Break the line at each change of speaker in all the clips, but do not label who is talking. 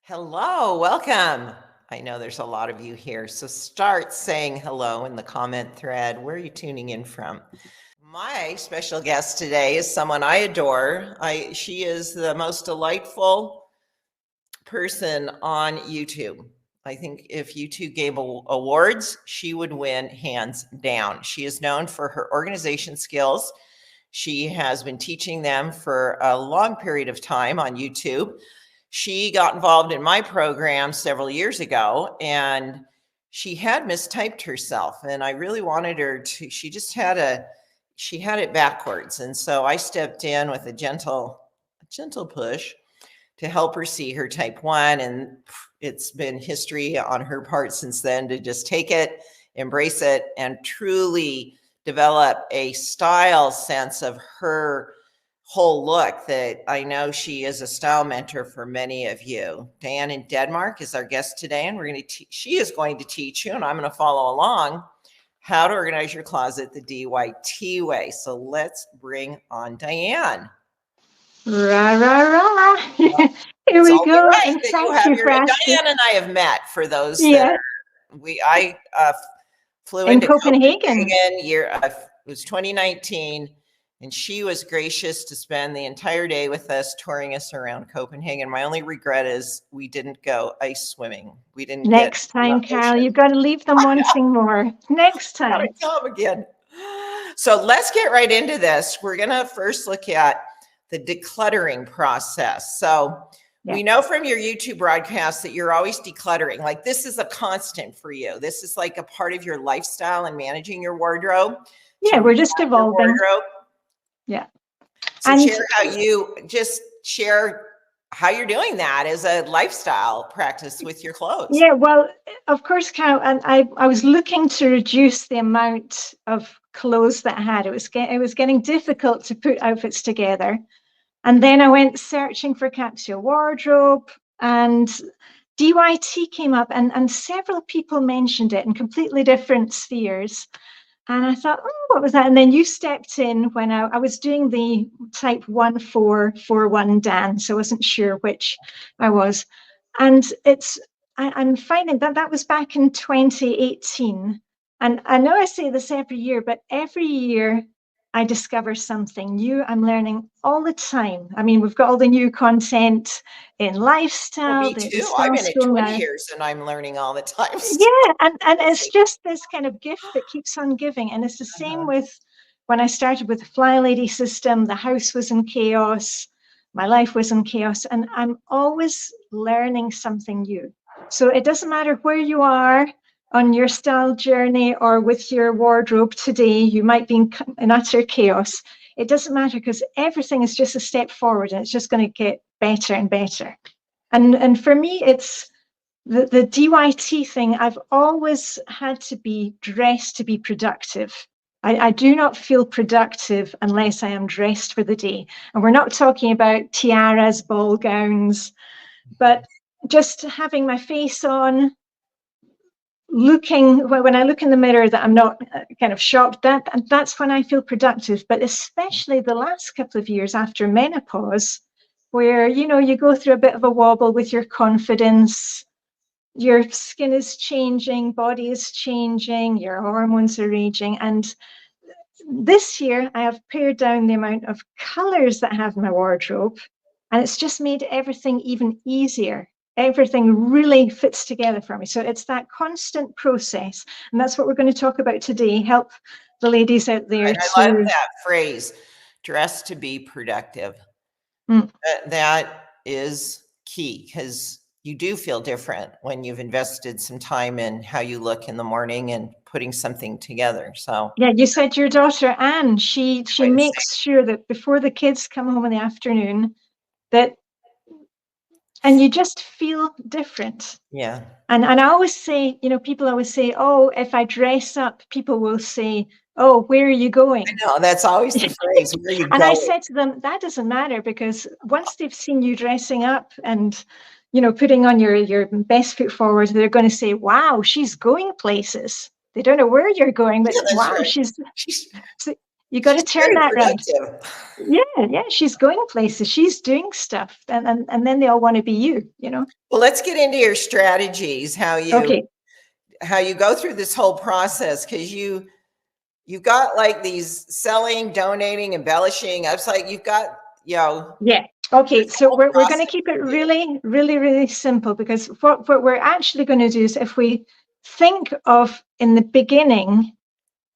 Hello, welcome. I know there's a lot of you here, so start saying hello in the comment thread. Where are you tuning in from? My special guest today is someone I adore. She is the most delightful person on YouTube. I think if YouTube gave awards, she would win hands down. She is known for her organization skills. She has been teaching them for a long period of time on YouTube. She got involved in my program several years ago, and she had mistyped herself, and I really wanted her to, she had it backwards. And so I stepped in with a gentle push to help her see her type 1. And it's been history on her part since then to just take it, embrace it, and truly develop a style sense of her whole look that I know she is a style mentor for many of you. Diane in Denmark is our guest today, and she is going to teach you, and I'm going to follow along, how to organize your closet the DYT way. So let's bring on Diane.
Rah, rah, rah. Here we go.
Right,
and thank you for asking.
Diane and I have met, for those that I flew into
Copenhagen.
It was 2019. And she was gracious to spend the entire day with us, touring us around Copenhagen. My only regret is we didn't go ice swimming. We didn't.
Next time, Carol, you've got to leave them wanting more. Next time.
Come again. So let's get right into this. We're going to first look at the decluttering process. So we know from your YouTube broadcasts that you're always decluttering. Like, this is a constant for you. This is like a part of your lifestyle and managing your wardrobe.
Yeah, we're just evolving. Yeah.
So share how you're doing that as a lifestyle practice with your clothes.
Yeah, well, of course, Carol, and I was looking to reduce the amount of clothes that I had. It was getting difficult to put outfits together. And then I went searching for Capsule wardrobe, and DYT came up, and several people mentioned it in completely different spheres. And I thought, oh, what was that? And then you stepped in when I was doing the type 1441 dance. I wasn't sure which I was. And I'm finding that was back in 2018. And I know I say this every year, but every year I discover something new. I'm learning all the time. I mean, we've got all the new content in lifestyle.
Well, me too. I've been at 20 years and I'm learning all the time.
Yeah, and it's just this kind of gift that keeps on giving. And it's the same with when I started with the Fly Lady system. The house was in chaos. My life was in chaos. And I'm always learning something new. So it doesn't matter where you are on your style journey or with your wardrobe today. You might be in utter chaos. It doesn't matter, because everything is just a step forward, and it's just going to get better and better. And for me, it's the DYT thing. I've always had to be dressed to be productive. I do not feel productive unless I am dressed for the day. And we're not talking about tiaras, ball gowns, but just having my face on, looking, when I look in the mirror, that I'm not kind of shocked, that's when I feel productive. But especially the last couple of years after menopause, where, you go through a bit of a wobble with your confidence, your skin is changing, body is changing, your hormones are raging. And this year I have pared down the amount of colors that I have in my wardrobe, and it's just made everything even easier. Everything really fits together for me. So it's that constant process. And that's what we're going to talk about today. Help the ladies out there.
I love that phrase, dress to be productive. That is key, because you do feel different when you've invested some time in how you look in the morning and putting something together. So
yeah, you said your daughter Anne, she makes sure that before the kids come home in the afternoon, and you just feel different.
Yeah.
And I always say, people always say, oh, if I dress up, people will say, oh, where are you going?
I know, that's always the phrase, where are you going?
And I said to them, that doesn't matter, because once they've seen you dressing up and, putting on your best foot forward, they're going to say, wow, she's going places. They don't know where you're going, but wow, she's You got to
She's
turn
very
that around.
productive.
Yeah, she's going places, she's doing stuff, and then they all want to be you, you know.
Well, let's get into your strategies,
Okay.
how you go through this whole process, because you've got like these selling, donating, embellishing, upcycling. You've got,
Yeah. Okay. So we're going
process
to keep it really, really, really simple, because what we're actually going to do is, if we think of in the beginning,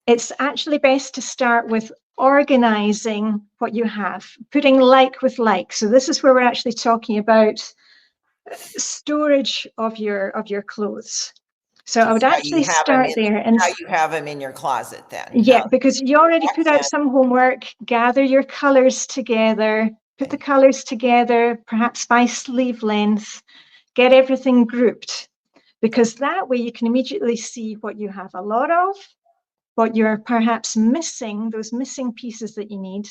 it's actually best to start with organizing what you have, putting like with like. So this is where we're actually talking about storage of your clothes. So I would
how you
actually
have them
start
in,
there, and
how you have them in your closet then.
yeah, because you already put out some homework, gather your colors together, put the colors together, perhaps by sleeve length, get everything grouped, because that way you can immediately see what you have a lot of, what you're perhaps missing, those missing pieces that you need.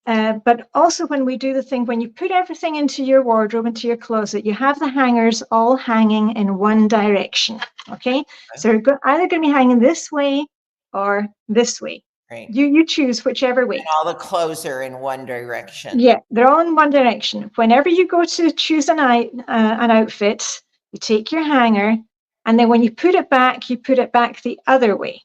But also when we do the thing, when you put everything into your wardrobe, into your closet, you have the hangers all hanging in one direction, okay? So they're either going to be hanging this way or this way.
Right.
You choose whichever way.
And all the clothes are in one direction.
Yeah, they're all in one direction. Whenever you go to choose an outfit, you take your hanger, and then when you put it back the other way.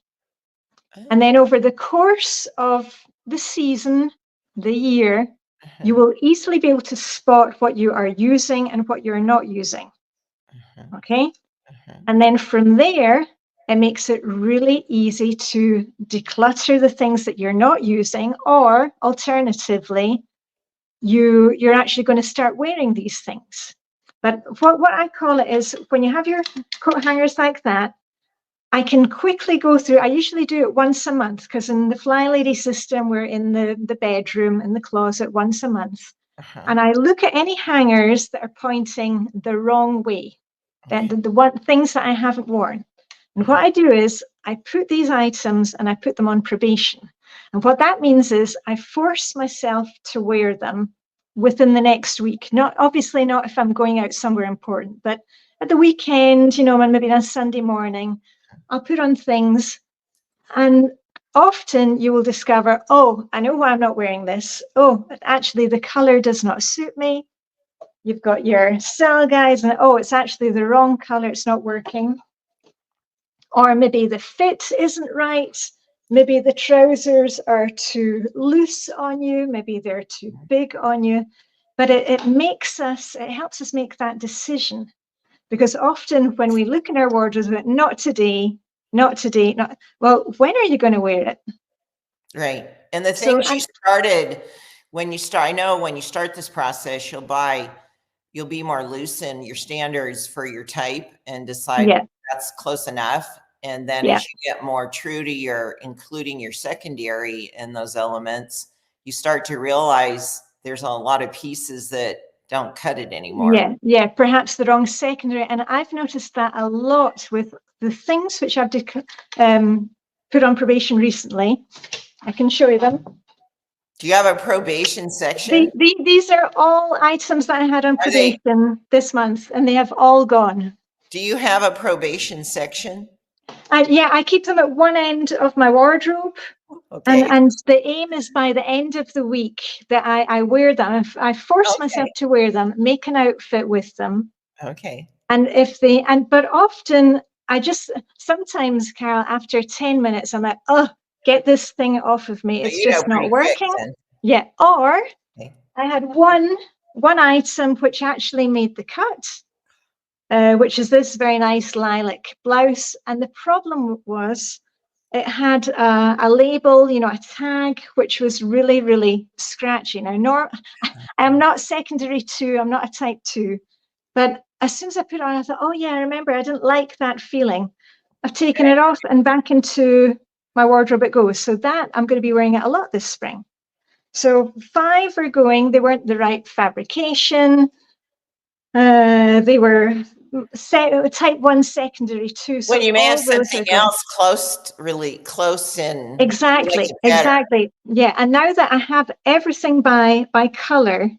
And then over the course of the season, the year, you will easily be able to spot what you are using and what you're not using. Okay? And then from there, it makes it really easy to declutter the things that you're not using, or alternatively, you're actually going to start wearing these things. But what I call it is, when you have your coat hangers like that, I can quickly go through. I usually do it once a month, because in the Fly Lady system, we're in the bedroom, in the closet once a month. And I look at any hangers that are pointing the wrong way, the one things that I haven't worn. And what I do is I put these items and I put them on probation. And what that means is I force myself to wear them within the next week. Obviously not if I'm going out somewhere important, but at the weekend, and maybe on a Sunday morning, I'll put on things, and often you will discover, oh, I know why I'm not wearing this. Oh, actually the color does not suit me. You've got your style guides, and oh, it's actually the wrong color, it's not working. Or maybe the fit isn't right. Maybe the trousers are too loose on you. Maybe they're too big on you. But it helps us make that decision. Because often when we look in our wardrobes, not today, well, when are you going to wear it?
Right. And the things you started, I know when you start this process, you'll be more loose in your standards for your type and decide that's close enough. And then as you get more true to including your secondary in those elements, you start to realize there's a lot of pieces that don't cut it anymore.
Yeah, perhaps the wrong secondary. And I've noticed that a lot with the things which I've put on probation recently. I can show you them.
Do you have a probation section?
These are all items that I had on probation this month, and they have all gone.
Do you have a probation section?
Yeah, I keep them at one end of my wardrobe. Okay. And the aim is by the end of the week that I wear them. I force myself to wear them, make an outfit with them.
Okay.
And but often sometimes, Carol, after 10 minutes, I'm like, oh, get this thing off of me. It's just not working. Yeah. Or I had one item which actually made the cut, which is this very nice lilac blouse. And the problem was, it had a label, a tag, which was really, really scratchy. Now, I'm not secondary 2, I'm not a type 2, but as soon as I put it on, I thought, oh yeah, I remember, I didn't like that feeling. I've taken it off, and back into my wardrobe it goes. So that I'm going to be wearing it a lot this spring. So 5 are going, they weren't the right fabrication. They were type 1 secondary 2. So
when you may have something else really close in.
Exactly. Yeah. And now that I have everything by color,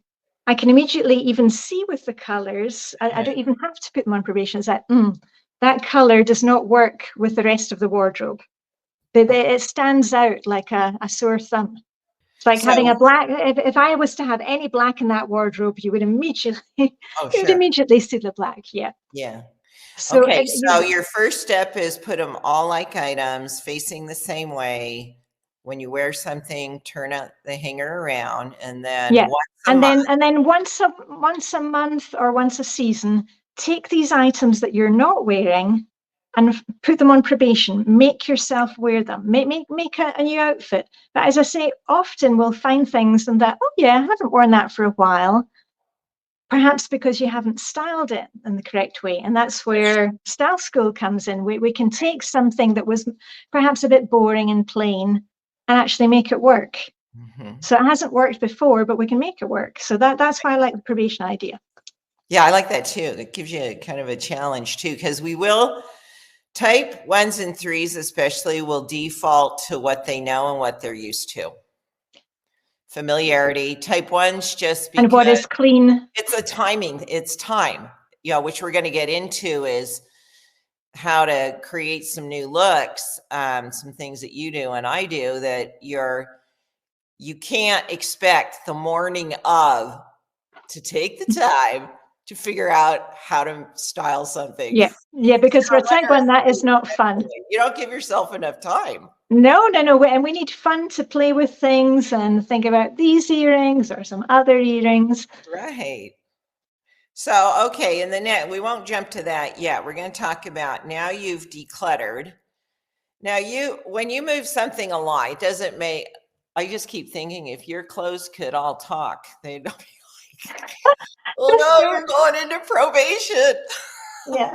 I can immediately even see with the colors. I don't even have to put them on probation. It's like, that color does not work with the rest of the wardrobe. It stands out like a sore thumb. It's like having a black, if I was to have any black in that wardrobe, you would immediately, you would immediately see the black. Yeah.
Yeah.
So,
okay. So your first step is put them all like items facing the same way. When you wear something, turn out the hanger around, and then
once a month or once a season, take these items that you're not wearing and put them on probation. Make yourself wear them. Make a new outfit. But as I say, often we'll find things and that, oh yeah, I haven't worn that for a while. Perhaps because you haven't styled it in the correct way. And that's where style school comes in. We can take something that was perhaps a bit boring and plain and actually make it work. So it hasn't worked before, but we can make it work. So that's why I like the probation idea.
Yeah, I like that too. It gives you kind of a challenge too, because we will type 1s and 3s especially will default to what they know and what they're used to. Familiarity. Type 1s just because.
And what is clean?
It's a timing. It's time. Which we're going to get into is how to create some new looks, some things that you do and I do that you can't expect the morning of to take the time to figure out how to style something.
Yeah, because for type 1, that is not fun.
You don't give yourself enough time.
No. And we need fun to play with things and think about these earrings or some other earrings.
Right. So, okay, in the net, we won't jump to that yet. We're going to talk about now you've decluttered. Now when you move something along, it doesn't make, I just keep thinking if your clothes could all talk, they'd be like, oh no, you're going into probation.
Yeah.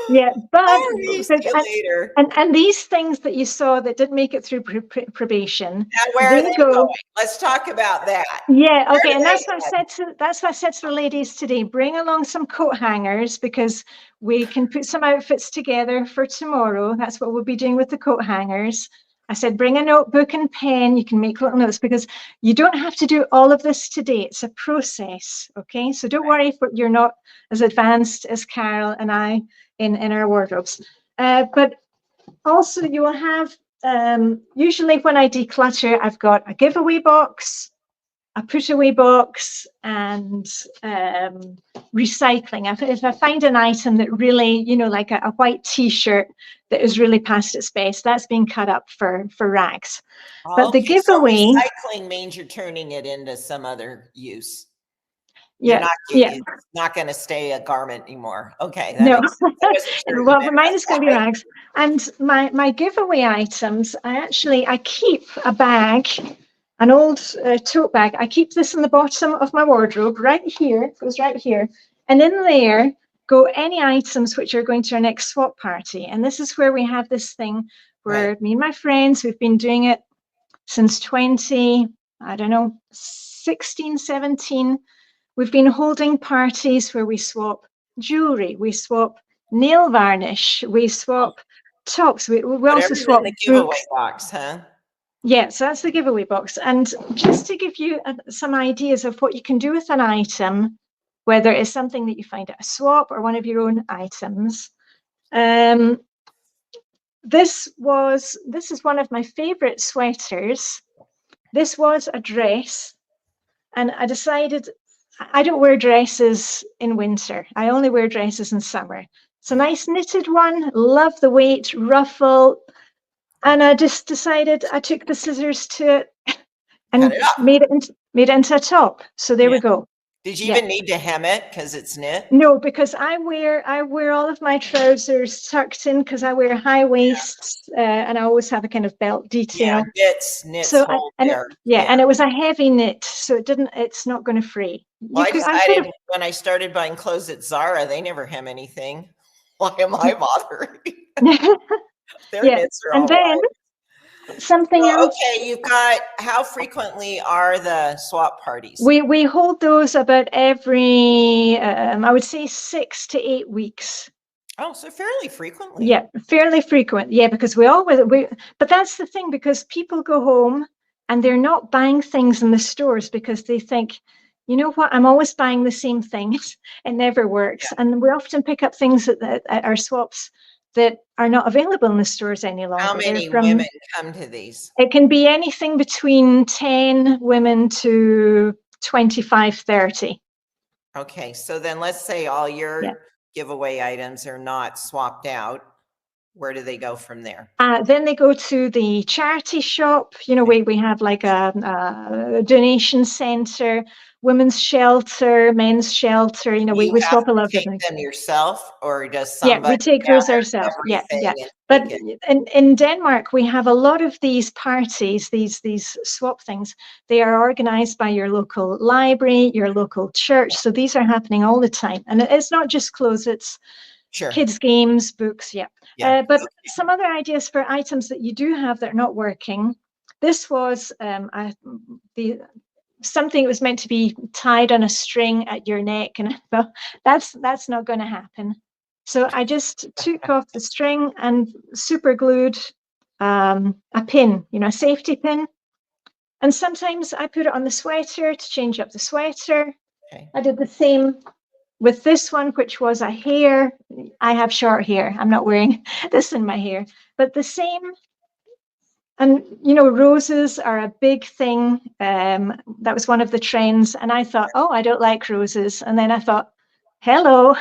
Yeah, but
later.
And these things that you saw that didn't make it through probation.
And where are they going? Let's talk about that.
Yeah, okay, and that's what I said to the ladies today. Bring along some coat hangers because we can put some outfits together for tomorrow. That's what we'll be doing with the coat hangers. I said, bring a notebook and pen. You can make little notes because you don't have to do all of this today. It's a process, okay? So don't worry if you're not as advanced as Carol and I in our wardrobes. But also you will have, usually when I declutter, I've got a giveaway box, a put away box, and recycling. If I find an item that really, like a white t-shirt that is really past its best, that's being cut up for rags. But the giveaway,
so recycling means you're turning it into some other use.
Yeah,
it's not going to stay a garment anymore. Okay.
No. Well, mine is going to be rags. And my giveaway items, I keep a bag, an old tote bag. I keep this in the bottom of my wardrobe right here. It goes right here. And in there go any items which are going to our next swap party. And this is where we have this thing where me and my friends, we've been doing it since 16, 17. We've been holding parties where we swap jewelry, we swap nail varnish, we swap tops. We also swap
the giveaway box, huh?
Yeah, so that's the giveaway box. And just to give you some ideas of what you can do with an item, whether it's something that you find at a swap or one of your own items. This is one of my favorite sweaters. This was a dress, and I decided I don't wear dresses in winter. I only wear dresses in summer. It's a nice knitted one, love the weight, ruffle. And I just decided, I took the scissors to it and made it into a top. So there we go.
Did you even need to hem it because it's knit?
No, because I wear all of my trousers tucked in because I wear high waists and I always have a kind of belt detail.
Yeah, knits so
and it was a heavy knit, so it's not going to fray.
Well, I decided when I started buying clothes at Zara, they never hem anything. Why am I bothering? Their knits are
and then something else.
Okay, you've got, how frequently are the swap parties?
We hold those about every, I would say 6 to 8 weeks.
Oh, so fairly frequently.
Yeah, fairly frequent. Yeah, because but that's the thing, because people go home and they're not buying things in the stores because they think, you know what, I'm always buying the same things. It never works. And we often pick up things at our swaps that are not available in the stores any longer.
How
They're
many
from,
women come to these?
it can be anything between 10 women to 25, 30.
Okay, so then let's say all your
Yeah.
giveaway items are not swapped out. Where do they go from there?
Then they go to the charity shop. You know, we have like a donation center, women's shelter, men's shelter. You know,
You
we
have
swap a lot of
to take
different.
them yourself, or does
Yeah,
somebody
we take those ourselves. Yeah, yeah.
everything and
But
take it?
in Denmark, we have a lot of these parties, these swap things. They are organized by your local library, your local church. So these are happening all the time. And it's not just clothes, it's
Sure.
kids' games, books, yeah.
Yeah.
But some other ideas for items that you do have that are not working. This was something that was meant to be tied on a string at your neck, and I thought that's not going to happen. So I just took off the string and super glued a pin, you know, a safety pin. And sometimes I put it on the sweater to change up the sweater.
Okay.
I did the same with this one, which was a hair. I have short hair. I'm not wearing this in my hair, but the same. And, you know, roses are a big thing. That was one of the trends. And I thought, oh, I don't like roses. And then I thought, hello,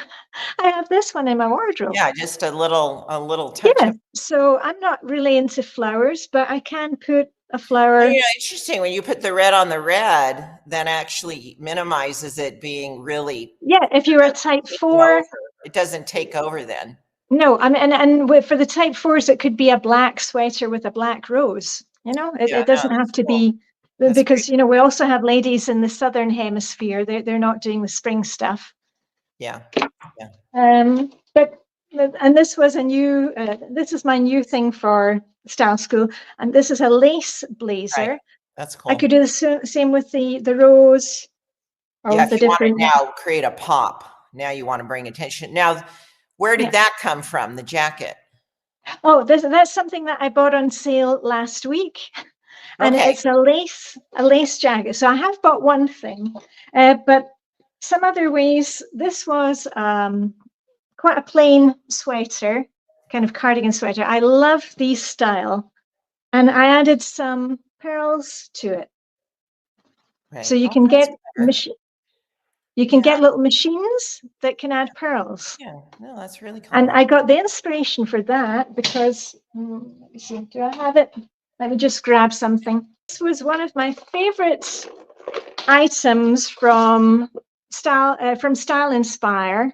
I have this one in my wardrobe.
Yeah, just a little touch
Yeah.
of.
So I'm not really into flowers, but I can put a flower.
Yeah, interesting. When you put the red on the red, then actually minimizes it being really.
Yeah, if you're a type 4.
It doesn't take over then.
No, I mean, and for the type 4s, it could be a black sweater with a black rose. You know,
Yeah,
it doesn't have to
cool.
be,
That's
because,
great.
you know, we also have ladies in the southern hemisphere. They're not doing the spring stuff.
Yeah.
But and this was a new. This is my new thing for style school, and this is a lace blazer.
Right. That's cool.
I could do the same with the rose. Or
Yeah,
with
if
the
you want to
different.
now create a pop, now you want to bring attention. Now, where did that come from? The jacket?
Oh, that's something that I bought on sale last week. And it's a lace jacket. So I have bought one thing, but some other ways. This was quite a plain sweater, kind of cardigan sweater. I love these style, and I added some pearls to it.
Right.
So you can get get little machines that can add pearls.
Yeah, no, that's really cool.
And I got the inspiration for that because, let me see, do I have it? Let me just grab something. This was one of my favorite items from Style Inspire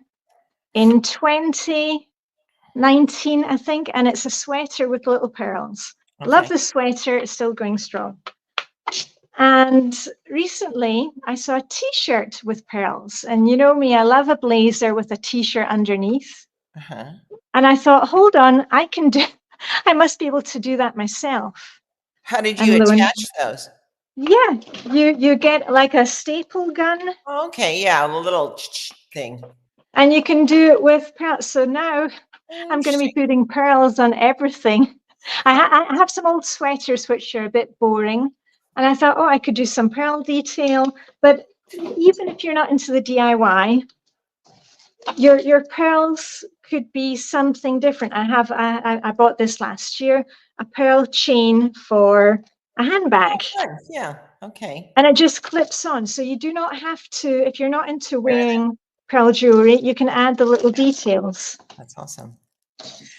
in 2019, I think, and it's a sweater with little pearls. Okay. Love the sweater, it's still going strong. And recently I saw a t-shirt with pearls, and you know me, I love a blazer with a t-shirt underneath. And I thought, hold on, I must be able to do that myself.
How did you attach those?
Yeah, you get like a staple gun.
Oh, okay, yeah, a little thing.
And you can do it with pearls. So now I'm going to be putting pearls on everything. I have some old sweaters which are a bit boring. And I thought, oh, I could do some pearl detail. But even if you're not into the DIY, your pearls could be something different. I bought this last year, a pearl chain for a handbag.
Oh, yeah, okay.
And it just clips on. So you do not have to, if you're not into wearing pearl jewelry, you can add the little details.
That's awesome.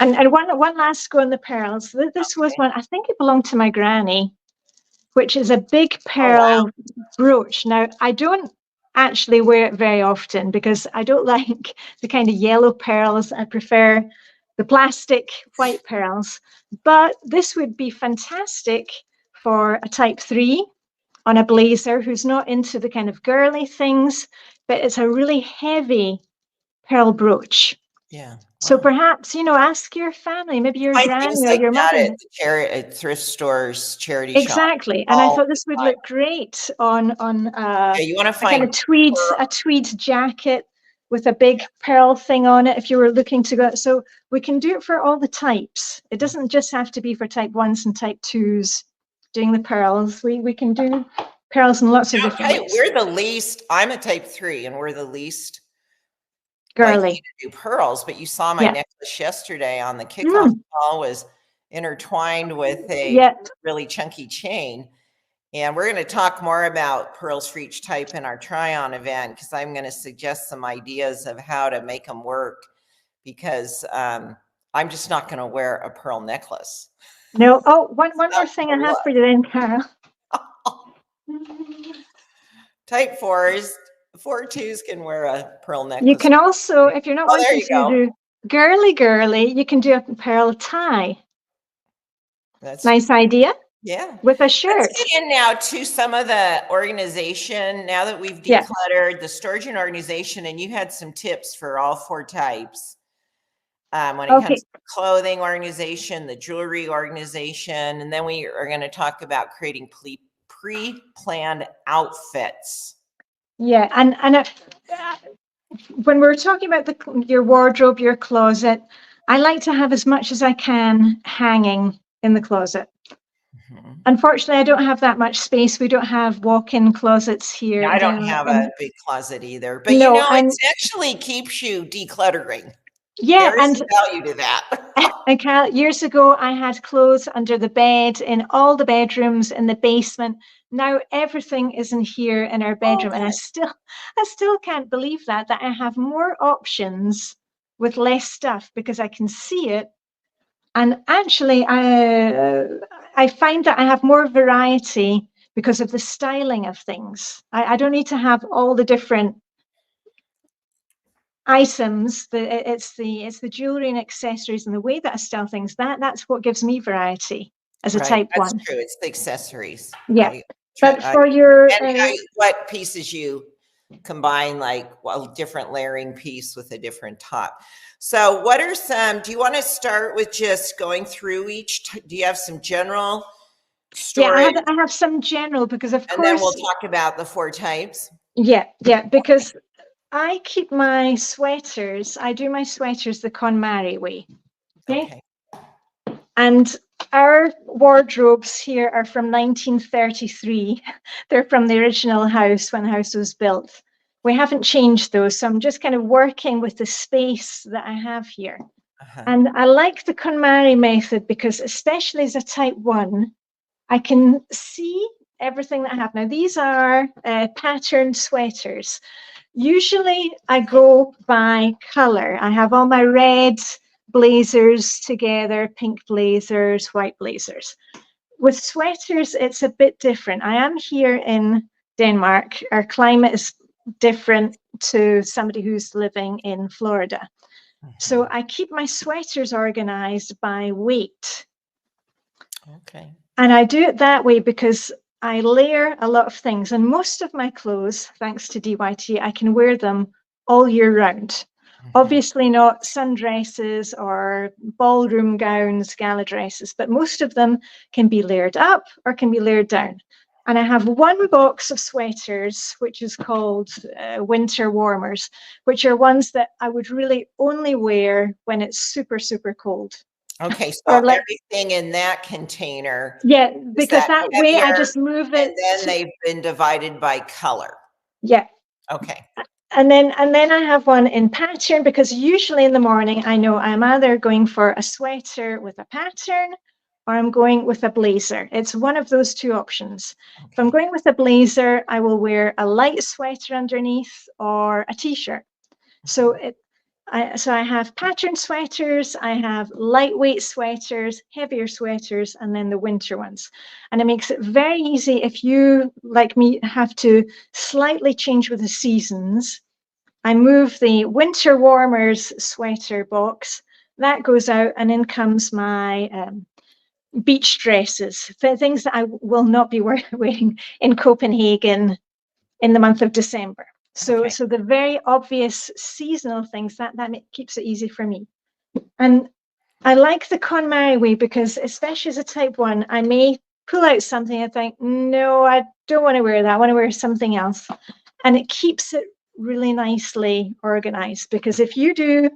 And one last go on the pearls. This was one, I think it belonged to my granny, which is a big pearl brooch. Now, I don't actually wear it very often because I don't like the kind of yellow pearls. I prefer the plastic white pearls. But this would be fantastic for a type 3 on a blazer who's not into the kind of girly things, but it's a really heavy pearl brooch.
Yeah.
So perhaps, ask your family, maybe your granny or your mother.
At thrift stores, charity shop.
Exactly. And I thought this would look great on
you want to find
a tweed jacket with a big pearl thing on it if you were looking to go. So we can do it for all the types. It doesn't just have to be for type 1s and type 2s doing the pearls. We can do pearls in lots of different ways.
We're the least, I'm a type 3 and we're the least like me
Girly.
to do pearls, but you saw my
Yeah.
necklace yesterday on the kickoff
Mm.
call was intertwined with a
Yeah.
really chunky chain. And we're going to talk more about pearls for each type in our try-on event, because I'm going to suggest some ideas of how to make them work, because I'm just not going to wear a pearl necklace.
No. Oh, one more thing I have for you then, Carol.
Type 4s, 4-2s can wear a pearl necklace.
You can also, if you're not
Oh, there
wanting
you
to
go.
do girly, you can do a pearl tie.
That's
Nice idea.
Yeah.
With a
Let's
shirt.
get in now to some of the organization. Now that we've
Yeah.
decluttered the storage and organization, and you had some tips for all 4 types. When it comes to clothing organization, the jewelry organization, and then we are going to talk about creating pre-planned outfits.
Yeah, and when we're talking about your wardrobe, your closet, I like to have as much as I can hanging in the closet. Mm-hmm. Unfortunately, I don't have that much space. We don't have walk-in closets here.
Yeah, I don't have a big closet either, but
no,
it actually keeps you decluttering.
Yeah,
there is value to that.
And Carol, years ago, I had clothes under the bed in all the bedrooms in the basement. Now everything is in here in our bedroom, and I still can't believe that I have more options with less stuff because I can see it. And actually, I find that I have more variety because of the styling of things. I don't need to have all the different items. It's the jewelry and accessories and the way that I style things. That's what gives me variety as a type 1.
That's true. It's the accessories.
Yeah, but for your
what pieces you combine, like a different layering piece with a different top. So what are some, do you want to start with just going through each? Do you have some general storage?
Yeah, I have some general, because of course.
And then we'll talk about the 4 types.
Yeah, because I keep my sweaters, I do my sweaters the KonMari way. Okay. And our wardrobes here are from 1933. They're from the original house when the house was built. We haven't changed those, so I'm just kind of working with the space that I have here. And I like the KonMari method because, especially as a type 1, I can see everything that I have. Now, these are patterned sweaters. Usually I go by color. I have all my red blazers together, pink blazers, white blazers. With sweaters, it's a bit different. I am here in Denmark. Our climate is different to somebody who's living in Florida. So I keep my sweaters organized by weight. Okay. And I do it that way because I layer a lot of things, and most of my clothes, thanks to DYT, I can wear them all year round. Obviously not sundresses or ballroom gowns, gala dresses, but most of them can be layered up or can be layered down. And I have one box of sweaters, which is called winter warmers, which are ones that I would really only wear when it's super, super cold. Okay, so
everything in that container.
Yeah, because that way I just move it.
And then they've been divided by color.
Yeah.
Okay.
And then I have one in pattern, because usually in the morning I know I'm either going for a sweater with a pattern or I'm going with a blazer. It's one of those 2 options. Okay. If I'm going with a blazer, I will wear a light sweater underneath or a t-shirt. So I have pattern sweaters, I have lightweight sweaters, heavier sweaters, and then the winter ones. And it makes it very easy if you, like me, have to slightly change with the seasons. I move the winter warmers sweater box, that goes out, and in comes my beach dresses, things that I will not be wearing in Copenhagen in the month of December. So the very obvious seasonal things, that keeps it easy for me. And I like the KonMari way because, especially as a type 1, I may pull out something and think, no, I don't want to wear that. I want to wear something else. And it keeps it really nicely organized, because if you do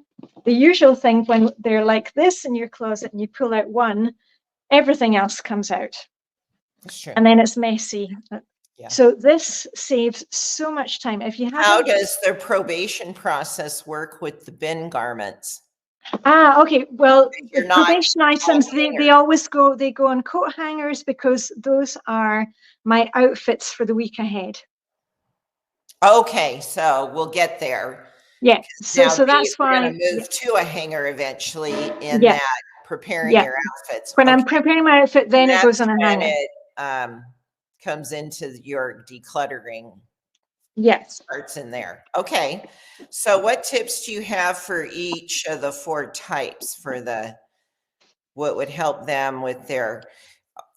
the usual thing when they're like this in your closet and you pull out one, everything else comes out. That's true. And then it's messy.
Yeah.
So this saves so much time. If you
How
haven't,
does the probation process work with the bin garments?
okay, well, the
You're not
probation
on
items, they
hangers.
always go, they go on coat hangers because those are my outfits for the week ahead.
Okay, so we'll get there.
Yeah, so
Now,
so
these
that's
are
why,
gonna
yeah,
move to a hanger eventually in
yeah,
that preparing
yeah.
your outfits.
When
Okay,
I'm preparing my outfit,
and
then it goes
that's
on a
when
hanger.
it comes into your decluttering,
Yes.
starts in there. Okay, so what tips do you have for each of the 4 types for what would help them with their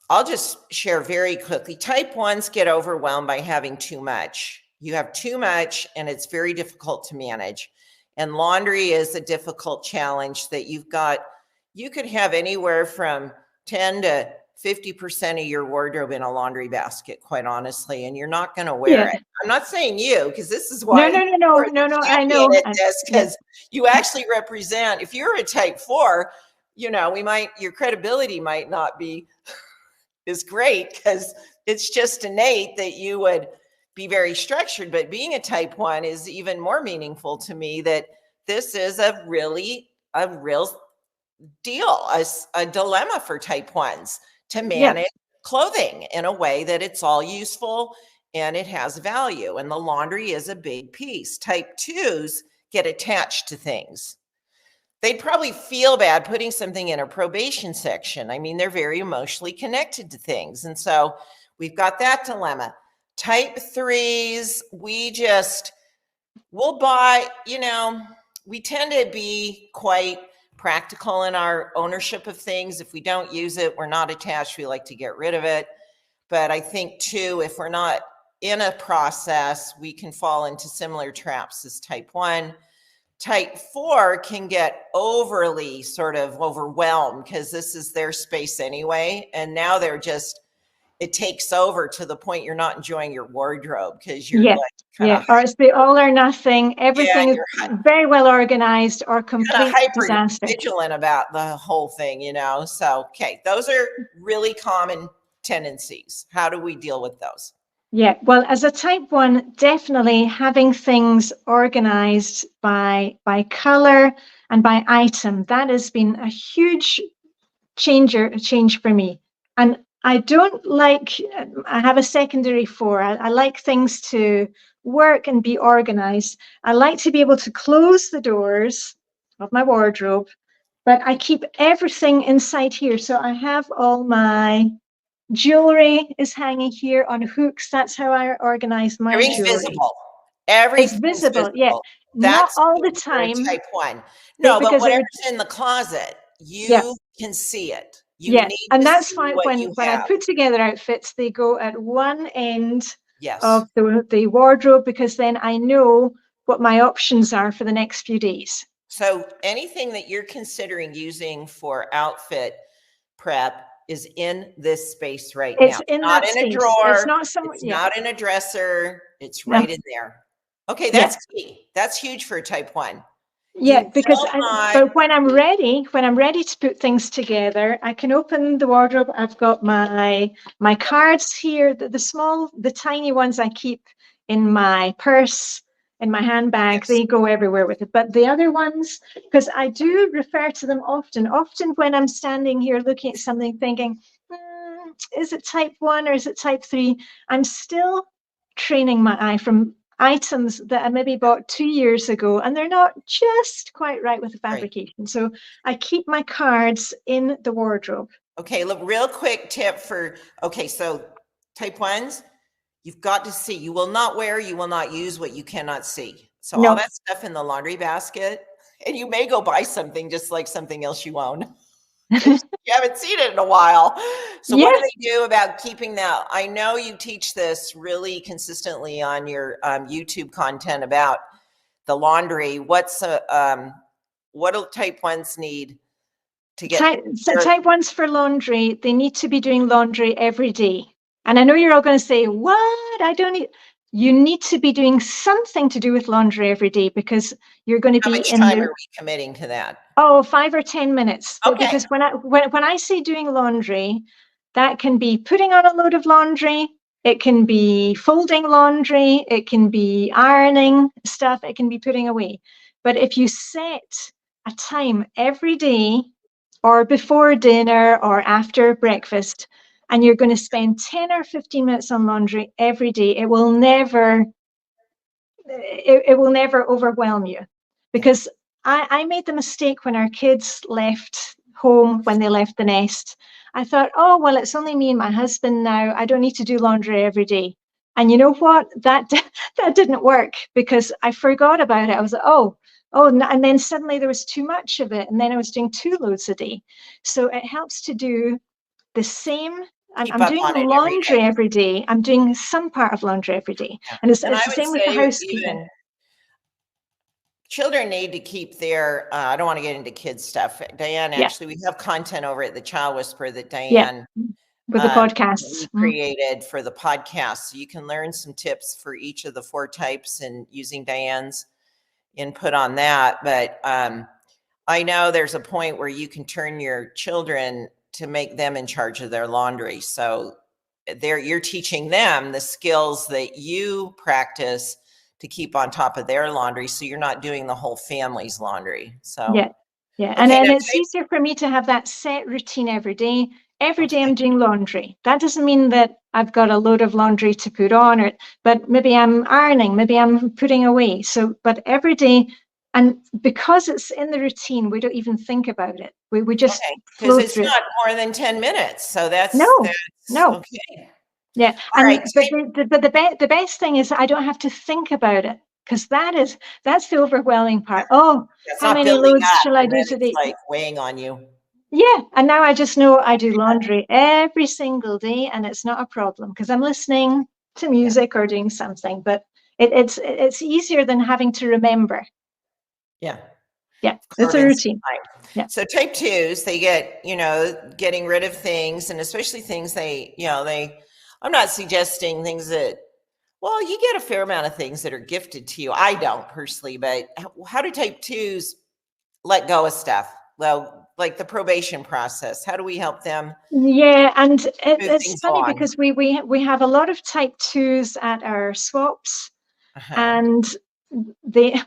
I'll just share very quickly. Type 1s get overwhelmed by having too much. You have too much and it's very difficult to manage. And laundry is a difficult challenge that you could have anywhere from 10 to 50% of your wardrobe in a laundry basket, quite honestly, and you're not going to wear
Yeah.
it. I'm not saying you, because this is
No,
why
no, no, no,
you're
no, no.
the
I
champion
know.
at this,
Yeah.
because you actually represent, if you're a type 4, your credibility might not be is great because it's just innate that you would be very structured. But being a type 1 is even more meaningful to me, that this is a real deal, a dilemma for type 1s to
Yeah.
manage clothing in a way that it's all useful and it has value. And the laundry is a big piece. Type 2s get attached to things. They'd probably feel bad putting something in a probation section. I mean, they're very emotionally connected to things. And so we've got that dilemma. Type 3s, we'll buy, we tend to be quite practical in our ownership of things. If we don't use it, we're not attached. We like to get rid of it. But I think too, if we're not in a process, we can fall into similar traps as type 1. Type 4 can get overly sort of overwhelmed because this is their space anyway. And now it takes over to the point you're not enjoying your wardrobe because you're
Yeah.
like kind
Yeah.
of,
Or it's the all or nothing. Everything is
you're
very well organized or
kind of
complete
hyper
disaster.
vigilant about the whole thing, So, okay, those are really common tendencies. How do we deal with those?
Yeah, well, as a type 1, definitely having things organized by color and by item, that has been a huge change for me. And I don't like, I have a secondary 4. I like things to work and be organized. I like to be able to close the doors of my wardrobe, but I keep everything inside here. So I have all my jewelry is hanging here on hooks. That's how I organize my
Everything's
jewelry.
visible.
It's
Everything's
visible, yeah.
visible.
Not
That's
all the
huge for a
time,
type 1. No, but
because it
whatever's
would,
in the closet,
yeah,
you can see it. You
yeah.
need
And
to
that's
see
fine.
what
When
you
I
have.
put together outfits, they go at one end
Yes.
of the wardrobe, because then I know what my options are for the next few days.
So anything that you're considering using for outfit prep is in this space right now.
It's
It's
in
not
that
in a
space. It's
drawer.
not some,
It's
yeah,
not in a dresser. It's
no,
right in there. Okay,
yeah.
that's key. That's huge for a type 1.
Yeah,
You
because
will not,
but when I'm ready to put things together, I can open the wardrobe. I've got my cards here, the tiny ones I keep in my purse, in my handbag.
yes.
They go everywhere with it. But the other ones, because I do refer to them often when I'm standing here looking at something, thinking, is it type 1 or is it type 3? I'm still training my eye from items that I maybe bought 2 years ago, and they're not just quite right with the
Right.
fabrication. So I keep my cards in the wardrobe.
Okay, look, real quick tip so type 1s, you've got to see. You will not wear, you will not use what you cannot see. So all
No.
that stuff in the laundry basket, and you may go buy something just like something else you own. You haven't seen it in a while. So what do
Yeah.
they do about keeping that? I know you teach this really consistently on your YouTube content about the laundry. What do type 1s need to get their
Type 1s for laundry, they need to be doing laundry every day. And I know you're all going to say, what? I don't need. You need to be doing something to do with laundry every day, because you're going to
how
be
much
in
time
the,
are we committing to that?
5 or 10 minutes.
Okay.
Because when I say doing laundry, that can be putting on a load of laundry, It can be folding laundry, it can be ironing stuff, it can be putting away. But if you set a time every day or before dinner or after breakfast, and you're going to spend 10 or 15 minutes on laundry every day, it will never overwhelm you. Because I made the mistake when our kids left home, when they left the nest. I thought, oh, well, it's only me and my husband now. I don't need to do laundry every day. And you know what? That didn't work, because I forgot about it. I was like, oh, and then suddenly there was too much of it. And then I was doing 2 loads a day. So it helps to do the same. I'm doing laundry every day. I'm doing some part of laundry every day.
Yeah.
And it's
I
the
would
same with the
say
housekeeping.
even children need to keep their, I don't want to get into kids stuff. Diane, actually, we have content over at the Child Whisperer that Diane
with the podcasts
created for the podcast. So you can learn some tips for each of the 4 types and using Diane's input on that. But I know there's a point where you can turn your children to make them in charge of their laundry. So you're teaching them the skills that you practice to keep on top of their laundry, so you're not doing the whole family's laundry. So
yeah. Okay, and then it's easier for me to have that set routine every day. Every day I'm doing laundry. That doesn't mean that I've got a load of laundry to put on, but maybe I'm ironing, maybe I'm putting away. So, but every day, and because it's in the routine, we don't even think about it. We just flow
because it's
through.
not more than 10 minutes. So that's
no.
Okay.
Yeah, but the best thing is I don't have to think about it, because that's the overwhelming part. Oh, how many loads shall I do today?
It's like weighing on you.
Yeah, and now I just know I do laundry every single day, and it's not a problem because I'm listening to music or doing something. But it's easier than having to remember. Yeah, it's a routine. Yeah.
So type 2s, they get, getting rid of things, and especially things I'm not suggesting things that, well, you get a fair amount of things that are gifted to you. I don't personally, but how do type 2s let go of stuff? Well, like the probation process, how do we help them?
Yeah, and it's funny because we have a lot of type 2s at our swaps, and they,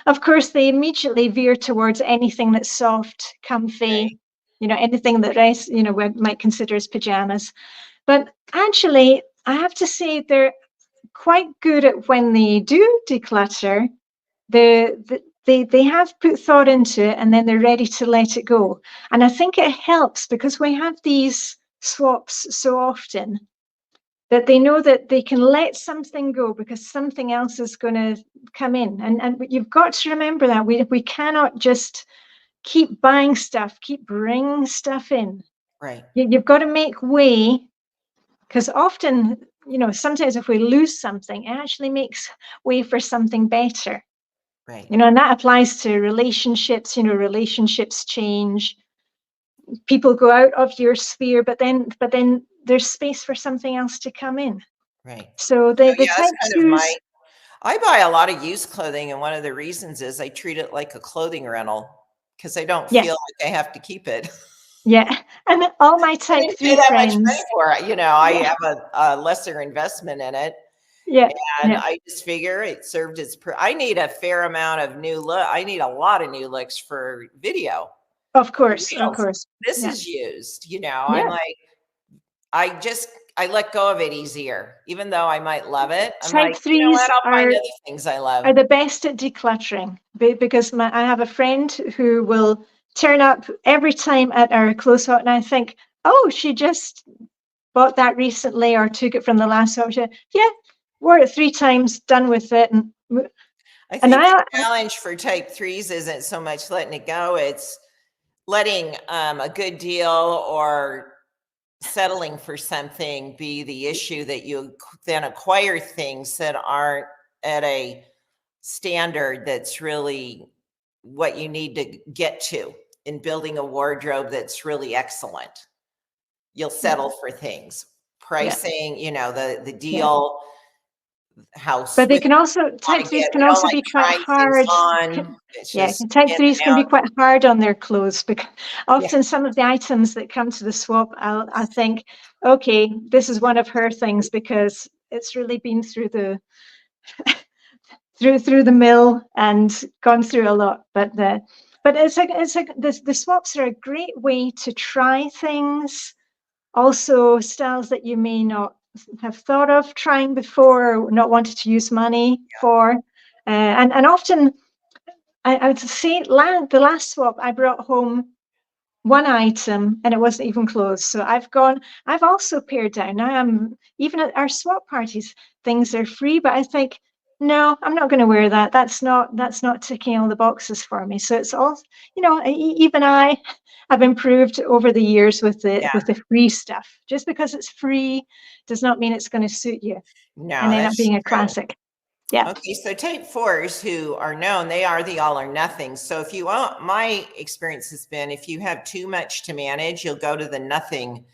of course, they immediately veer towards anything that's soft, comfy, anything that we might consider as pajamas. But actually, I have to say they're quite good at, when they do declutter, they have put thought into it, and then they're ready to let it go. And I think it helps because we have these swaps so often that they know that they can let something go because something else is going to come in. And you've got to remember that we cannot just keep buying stuff, keep bringing stuff in.
Right.
You've got to make way, because often, sometimes if we lose something, it actually makes way for something better.
Right.
And that applies to relationships. Relationships change. People go out of your sphere, but then there's space for something else to come in.
Right.
So the type 2s.
I buy a lot of used clothing, and one of the reasons is I treat it like a clothing rental because I don't feel like I have to keep it.
Yeah, and all my type 3 friends.
Much money for it. I have a lesser investment in it.
Yeah.
And I just figure it served its I need a fair amount of I need a lot of new looks for video.
Of course, of course.
This is used, I'm like, I let go of it easier, even though I might love it. I'm
type 3s
I'll find other things I love.
Are the best at decluttering, because I have a friend who will turn up every time at our clothes swap, and I think, oh, she just bought that recently or took it from the last swap. Yeah, wore it 3 times, done with it. And
I think the challenge for type 3s isn't so much letting it go, it's letting a good deal or settling for something be the issue, that you then acquire things that aren't at a standard that's really what you need to get to in building a wardrobe that's really excellent. You'll settle for things, pricing, the deal, house.
But they can also,
Want
type
to
threes
get,
can
we don't
also
like
be quite
trying things
hard.
on. It's
Yeah,
just
type
in
threes
and
can be
out.
quite hard on their clothes, because
Yeah.
often some of the items that come to the swap, I think, okay, this is one of her things because it's really been through the through the mill and gone through a lot. But the swaps are a great way to try things. Also, styles that you may not have thought of trying before, or not wanted to use money for. And often, I would say the last swap, I brought home one item and it wasn't even clothes. So I've also pared down. Now even at our swap parties, things are free, but I think, no, I'm not going to wear that. That's not ticking all the boxes for me. So it's all, even I have improved over the years with the free stuff. Just because it's free does not mean it's going to suit you
No,
and end up
that's
being a
true.
classic. Yeah.
Okay, so type fours who are known, they are the all or nothing. So if you want, my experience has been, if you have too much to manage, you'll go to the nothing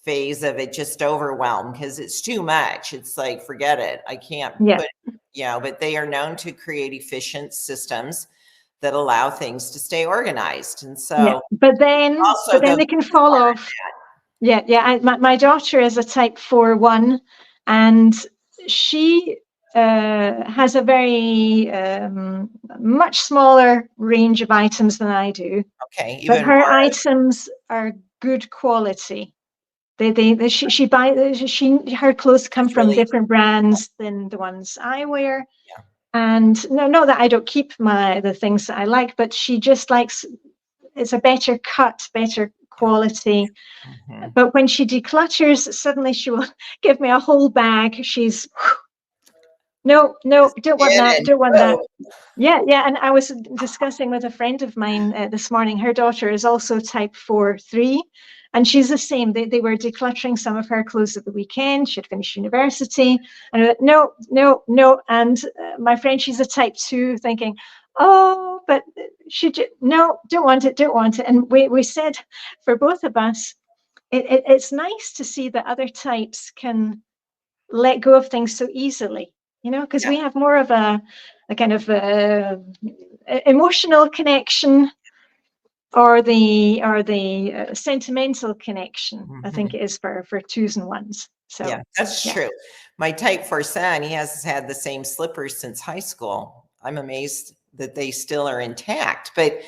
phase of it, just overwhelmed because it's too much. It's like, forget it. I can't
Yeah.
but they are known to create efficient systems that allow things to stay organized. And so
but then they can fall off. Yeah. My daughter is a type 4-1, and she has a very much smaller range of items than I do.
Okay,
But
even
her
more.
items are good quality. She buys her clothes come from different brands than the ones I wear.
Yeah.
And no, that I don't keep the things that I like, but she just likes, it's a better cut, better quality.
Mm-hmm.
But when she declutters, suddenly she will give me a whole bag. She's, no, don't want that, don't want that. Yeah. And I was discussing with a friend of mine this morning. Her daughter is also type 4-3, and she's the same. They were decluttering some of her clothes at the weekend. She had finished university, and I went, no. And my friend, she's a type 2, thinking, oh, but no, don't want it. And we said, for both of us, it's nice to see that other types can let go of things so easily, because we have more of a kind of emotional connection, or the sentimental connection.
Mm-hmm.
I think it is for 2s and 1s. So
yeah, that's true. My type 4 son, he has had the same slippers since high school. I'm amazed that they still are intact, but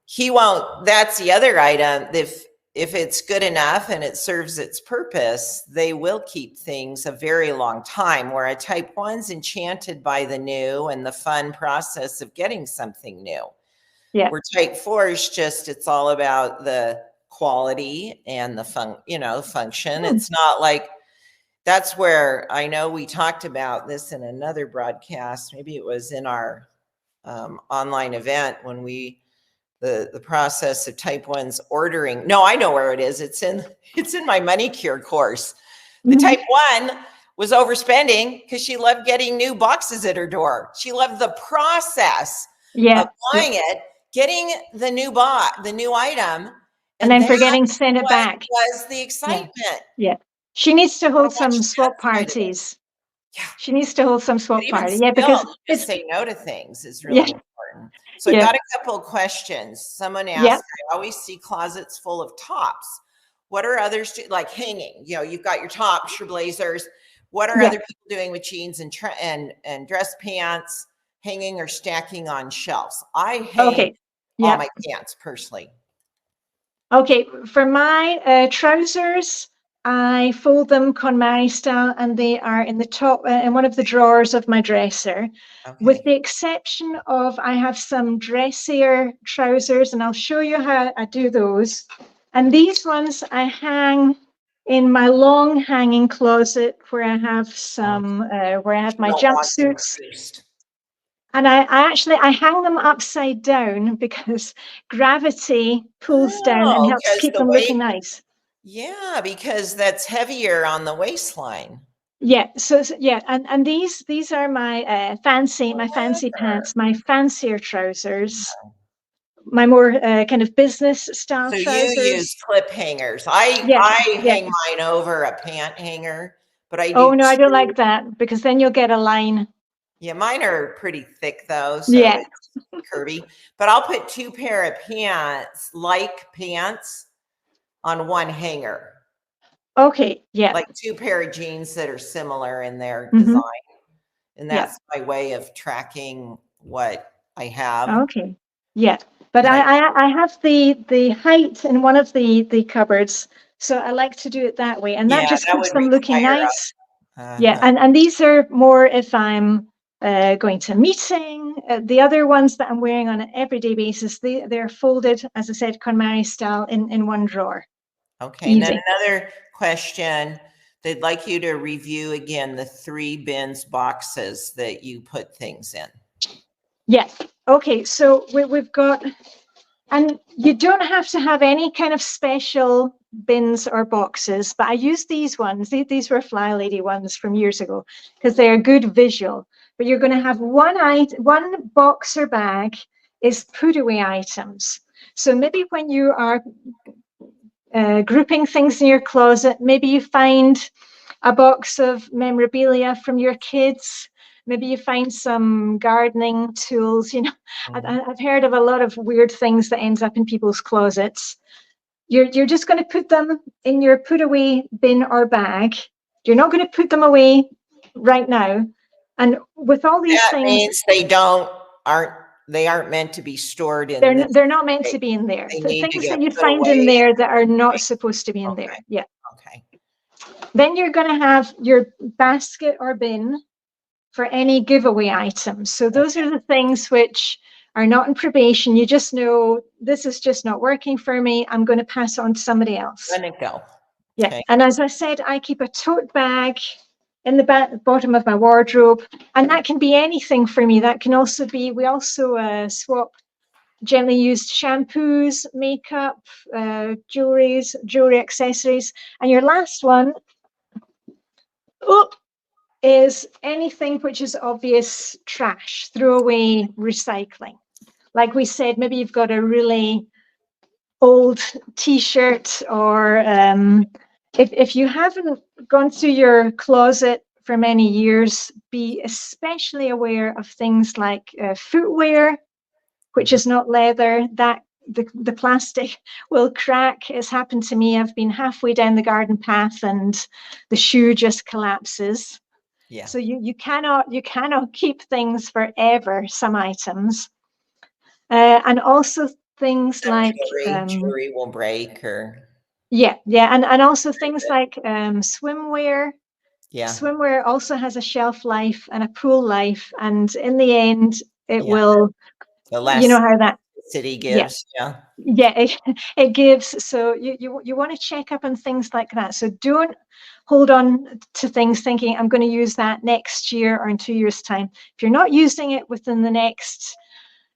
he won't. That's the other item. If it's good enough and it serves its purpose, they will keep things a very long time, where a type 1's enchanted by the new and the fun process of getting something new.
Yeah.
Where type 4 is just, it's all about the quality and the function. It's not like, that's where I know we talked about this in another broadcast. Maybe it was in our online event when the process of type 1's ordering. No, I know where it is. It's in my money cure course. The type 1 was overspending because she loved getting new boxes at her door. She loved the process of buying it, getting the new item,
and then forgetting to send it back.
Was the excitement.
Yeah. She needs to hold some swap parties. Yeah. She needs to hold some swap party. Yeah, because
just say no to things is really important. So I've got a couple of questions. Someone asked, I always see closets full of tops. What are others do, like hanging? You've got your tops, your blazers. What are other people doing with jeans and dress pants, hanging or stacking on shelves? I hang all my pants personally.
Okay, for my trousers, I fold them KonMari style, and they are in the top, in one of the drawers of my dresser. Okay. With the exception of, I have some dressier trousers, and I'll show you how I do those. And these ones I hang in my long hanging closet, where I have some, where I have my jumpsuits. And I hang them upside down because gravity pulls down and helps keep them looking nice.
Yeah, because that's heavier on the waistline.
Yeah. So and these are my fancy pants, my fancier trousers, my more kind of business style trousers.
So you use clip hangers. I hang mine over a pant hanger, but I
Oh
do
no, I don't
two.
like that because then you'll get a line.
Yeah, mine are pretty thick though, so
Yeah.
it's curvy. But I'll put two pair of pants, like pants, on one hanger.
Okay. Yeah.
Like two pair of jeans that are similar in their
Mm-hmm.
design. And
Yeah.
that's my way of tracking what I have.
Okay. Yeah. But
And
I have the height in one of the cupboards, so I like to do it that way, and that
yeah,
just
that
keeps
would
them looking
require
nice. Yeah.
uh
And these are more if I'm going to a meeting. The other ones that I'm wearing on an everyday basis, they're folded, as I said, KonMari style in one drawer.
okay. And then
Easy.
another question, they'd like you to review again the 3 bins boxes that you put things in.
Yes. Okay. So we've got, and you don't have to have any kind of special bins or boxes, but I use these ones. These were Fly Lady ones from years ago because they're a good visual. But you're going to have one box or bag is put away items. So maybe when you are grouping things in your closet, maybe you find a box of memorabilia from your kids. Maybe you find some gardening tools. I've heard of a lot of weird things that ends up in people's closets. You're just going to put them in your put away bin or bag. You're not going to put them away right now. And with all these
That
things,
means they aren't meant to be stored in this
they're not meant to
space.
be in there.
They
The
need to
things
get
that you
put
find in
away.
there that are not supposed to be in
Okay.
there. Yeah.
Okay.
Then you're going to have your basket or bin for any giveaway items. So those are the things which are not in probation. You just know this is just not working for me. I'm going to pass it on to somebody else.
Let it go.
Yeah.
Okay.
And as I said, I keep a tote bag in the bottom of my wardrobe, and that can be anything for me. That can also be, we also swap gently used shampoos, makeup, jewelry accessories. And your last one, is anything which is obvious trash, throwaway recycling. Like we said, maybe you've got a really old t-shirt, or if you haven't gone through your closet for many years, be especially aware of things like footwear, which is not leather, that the plastic will crack. It's happened to me. I've been halfway down the garden path and the shoe just collapses.
Yeah.
So you cannot keep things forever, some items. And also things
Some
like
jewelry will break or
yeah, and also things like swimwear.
yeah.
Swimwear also has a shelf life and a pool life, and in the end it
Yeah.
will,
The
you know
less
how that,
the city
yeah,
gives. Yeah.
it gives. So you want to check up on things like that. So don't hold on to things thinking I'm going to use that next year or in 2 years' time. If you're not using it within the next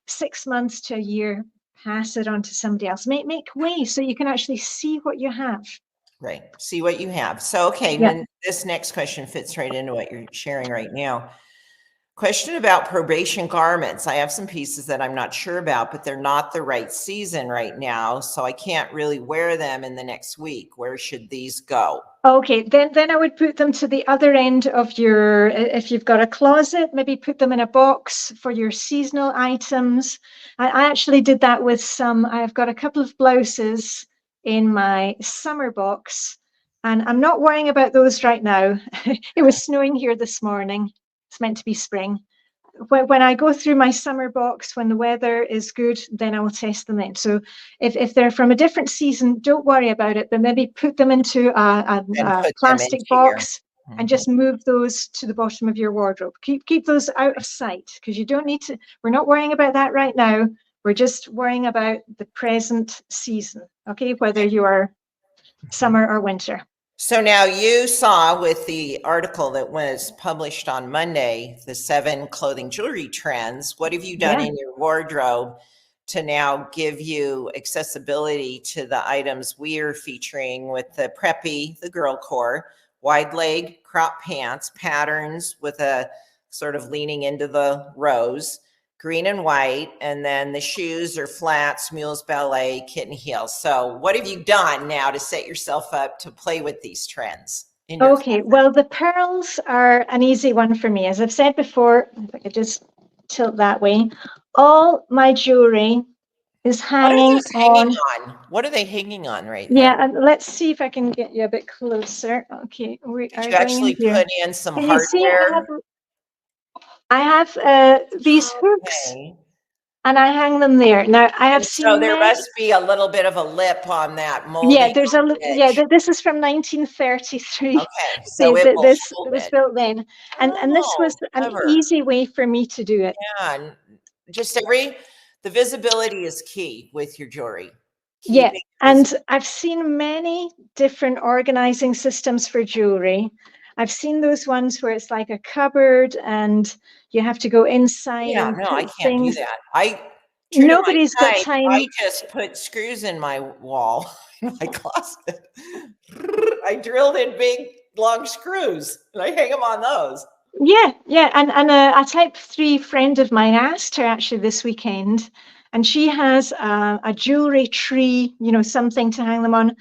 6 months to a year, pass it on to somebody else. Make way so you can actually see what you have.
Right. See what you have. So, okay.
Yeah.
Then this next question fits right into what you're sharing right now. Question about probation garments. I have some pieces that I'm not sure about, but they're not the right season right now. So I can't really wear them in the next week. Where should these go?
Okay, then I would put them to the other end of your, if you've got a closet, maybe put them in a box for your seasonal items. I actually did that with some, I've got a couple of blouses in my summer box, and I'm not worrying about those right now. It was snowing here this morning. It's meant to be spring. When I go through my summer box, when the weather is good, then I will test them then. So if they're from a different season, don't worry about it, but maybe put them into
And
a
put them
plastic
into your
box and
Mhm.
just move those to the bottom of your wardrobe. Keep those out of sight because you don't need to, we're not worrying about that right now. We're just worrying about the present season, okay? Whether you are summer or winter.
So now you saw with the article that was published on Monday, the 7 clothing jewelry trends. What have you done
Yeah.
in your wardrobe to now give you accessibility to the items we are featuring with the preppy, the girl core, wide leg crop pants, patterns with a sort of leaning into the rose, green and white, and then the shoes are flats, mules ballet, kitten heels. So what have you done now to set yourself up to play with these trends? in your
Okay, well, the pearls are an easy one for me. As I've said before, if I could just tilt that way, all my jewelry is
What are
hanging
those hanging
on.
on? What are they hanging on right
Yeah,
there?
and let's see if I can get you a bit closer. Okay, we
Did
are
you
going in
actually
here.
put in some
Can you see
hardware?
I have these hooks
Okay.
and I hang them there. Now, I have
And so
seen
there
many.
must be a little bit of a lip on that
Yeah,
molding
there's
on
a
the
yeah.
edge.
This is from 1933.
Okay, so it will
This
hold
it was
it.
built then, and this
Oh,
was an
clever.
easy way for me to do it.
Yeah, and just the visibility is key with your jewelry.
Yeah,
Keeping it
and
visible.
I've seen many different organizing systems for jewelry. I've seen those ones where it's like a cupboard and you have to go inside
Yeah,
and
no, I
put
can't do
things.
that. I, true to
Nobody's
my
got
type, I
time.
just put screws in my wall in my closet. I drilled in big long screws and I hang them on those.
Yeah, and a type 3 friend of mine asked her actually this weekend, and she has a jewelry tree, something to hang them on.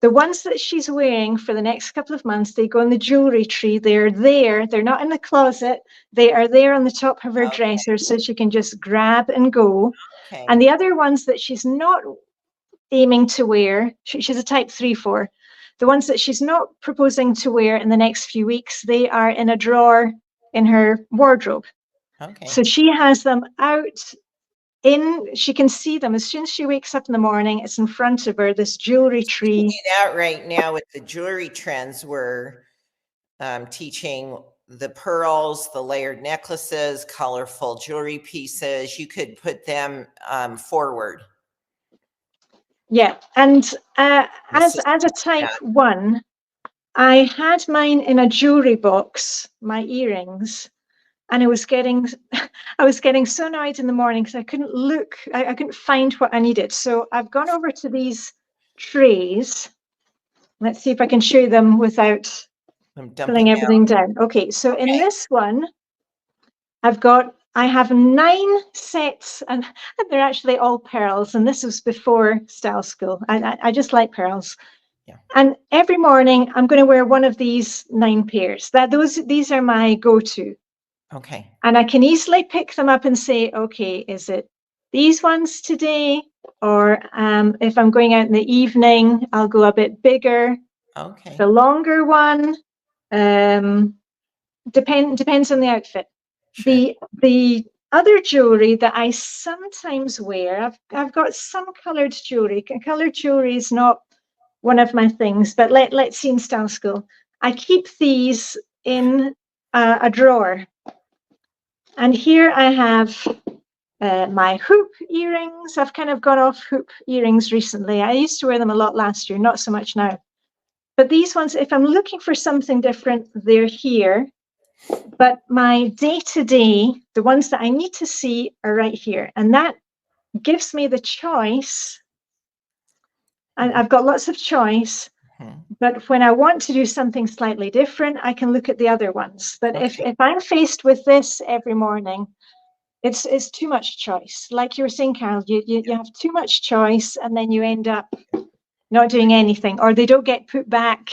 The ones that she's wearing for the next couple of months, they go in the jewelry tree. They're there. They're not in the closet. They are there on the top of her
Okay,
dresser, so she can just grab and go. And
okay,
the other ones that she's not aiming to wear, she's a type 3 for. The ones that she's not proposing to wear in the next few weeks, they are in a drawer in her wardrobe.
okay.
So she has them out she can see them as soon as she wakes up in the morning. It's in front of her, this jewelry
You can
tree.
do that right now with the jewelry trends. We're teaching the pearls, the layered necklaces, colorful jewelry pieces. You could put them forward.
Yeah, and as
Assist
a
with
type 1, I had mine in a jewelry box, my earrings, and I was getting so annoyed in the morning because I couldn't look, I couldn't find what I needed. So I've gone over to these trays. Let's see if I can show them without
I'm
pulling
dumping out.
everything down. Okay, so in
Okay.
this one, I have 9 sets, and they're actually all pearls. And this was before style school. I just like pearls.
Yeah.
And every morning, I'm going to wear one of these 9 pairs. These are my go-to.
Okay.
And I can easily pick them up and say, okay, is it these ones today? Or if I'm going out in the evening, I'll go a bit bigger.
Okay.
The longer one depends on the outfit.
Sure.
The other jewelry that I sometimes wear, I've got some colored jewelry. Colored jewelry is not one of my things, but let's see in style school. I keep these in a drawer. And here I have my hoop earrings. I've kind of gone off hoop earrings recently. I used to wear them a lot last year, not so much now. But these ones, if I'm looking for something different, they're here. But my day-to-day, the ones that I need to see are right here. And that gives me the choice. And I've got lots of choice. But when I want to do something slightly different, I can look at the other ones. But
Okay.
if I'm faced with this every morning, it's too much choice. Like you were saying, Carol, you have too much choice, and then you end up not doing anything, or they don't get put back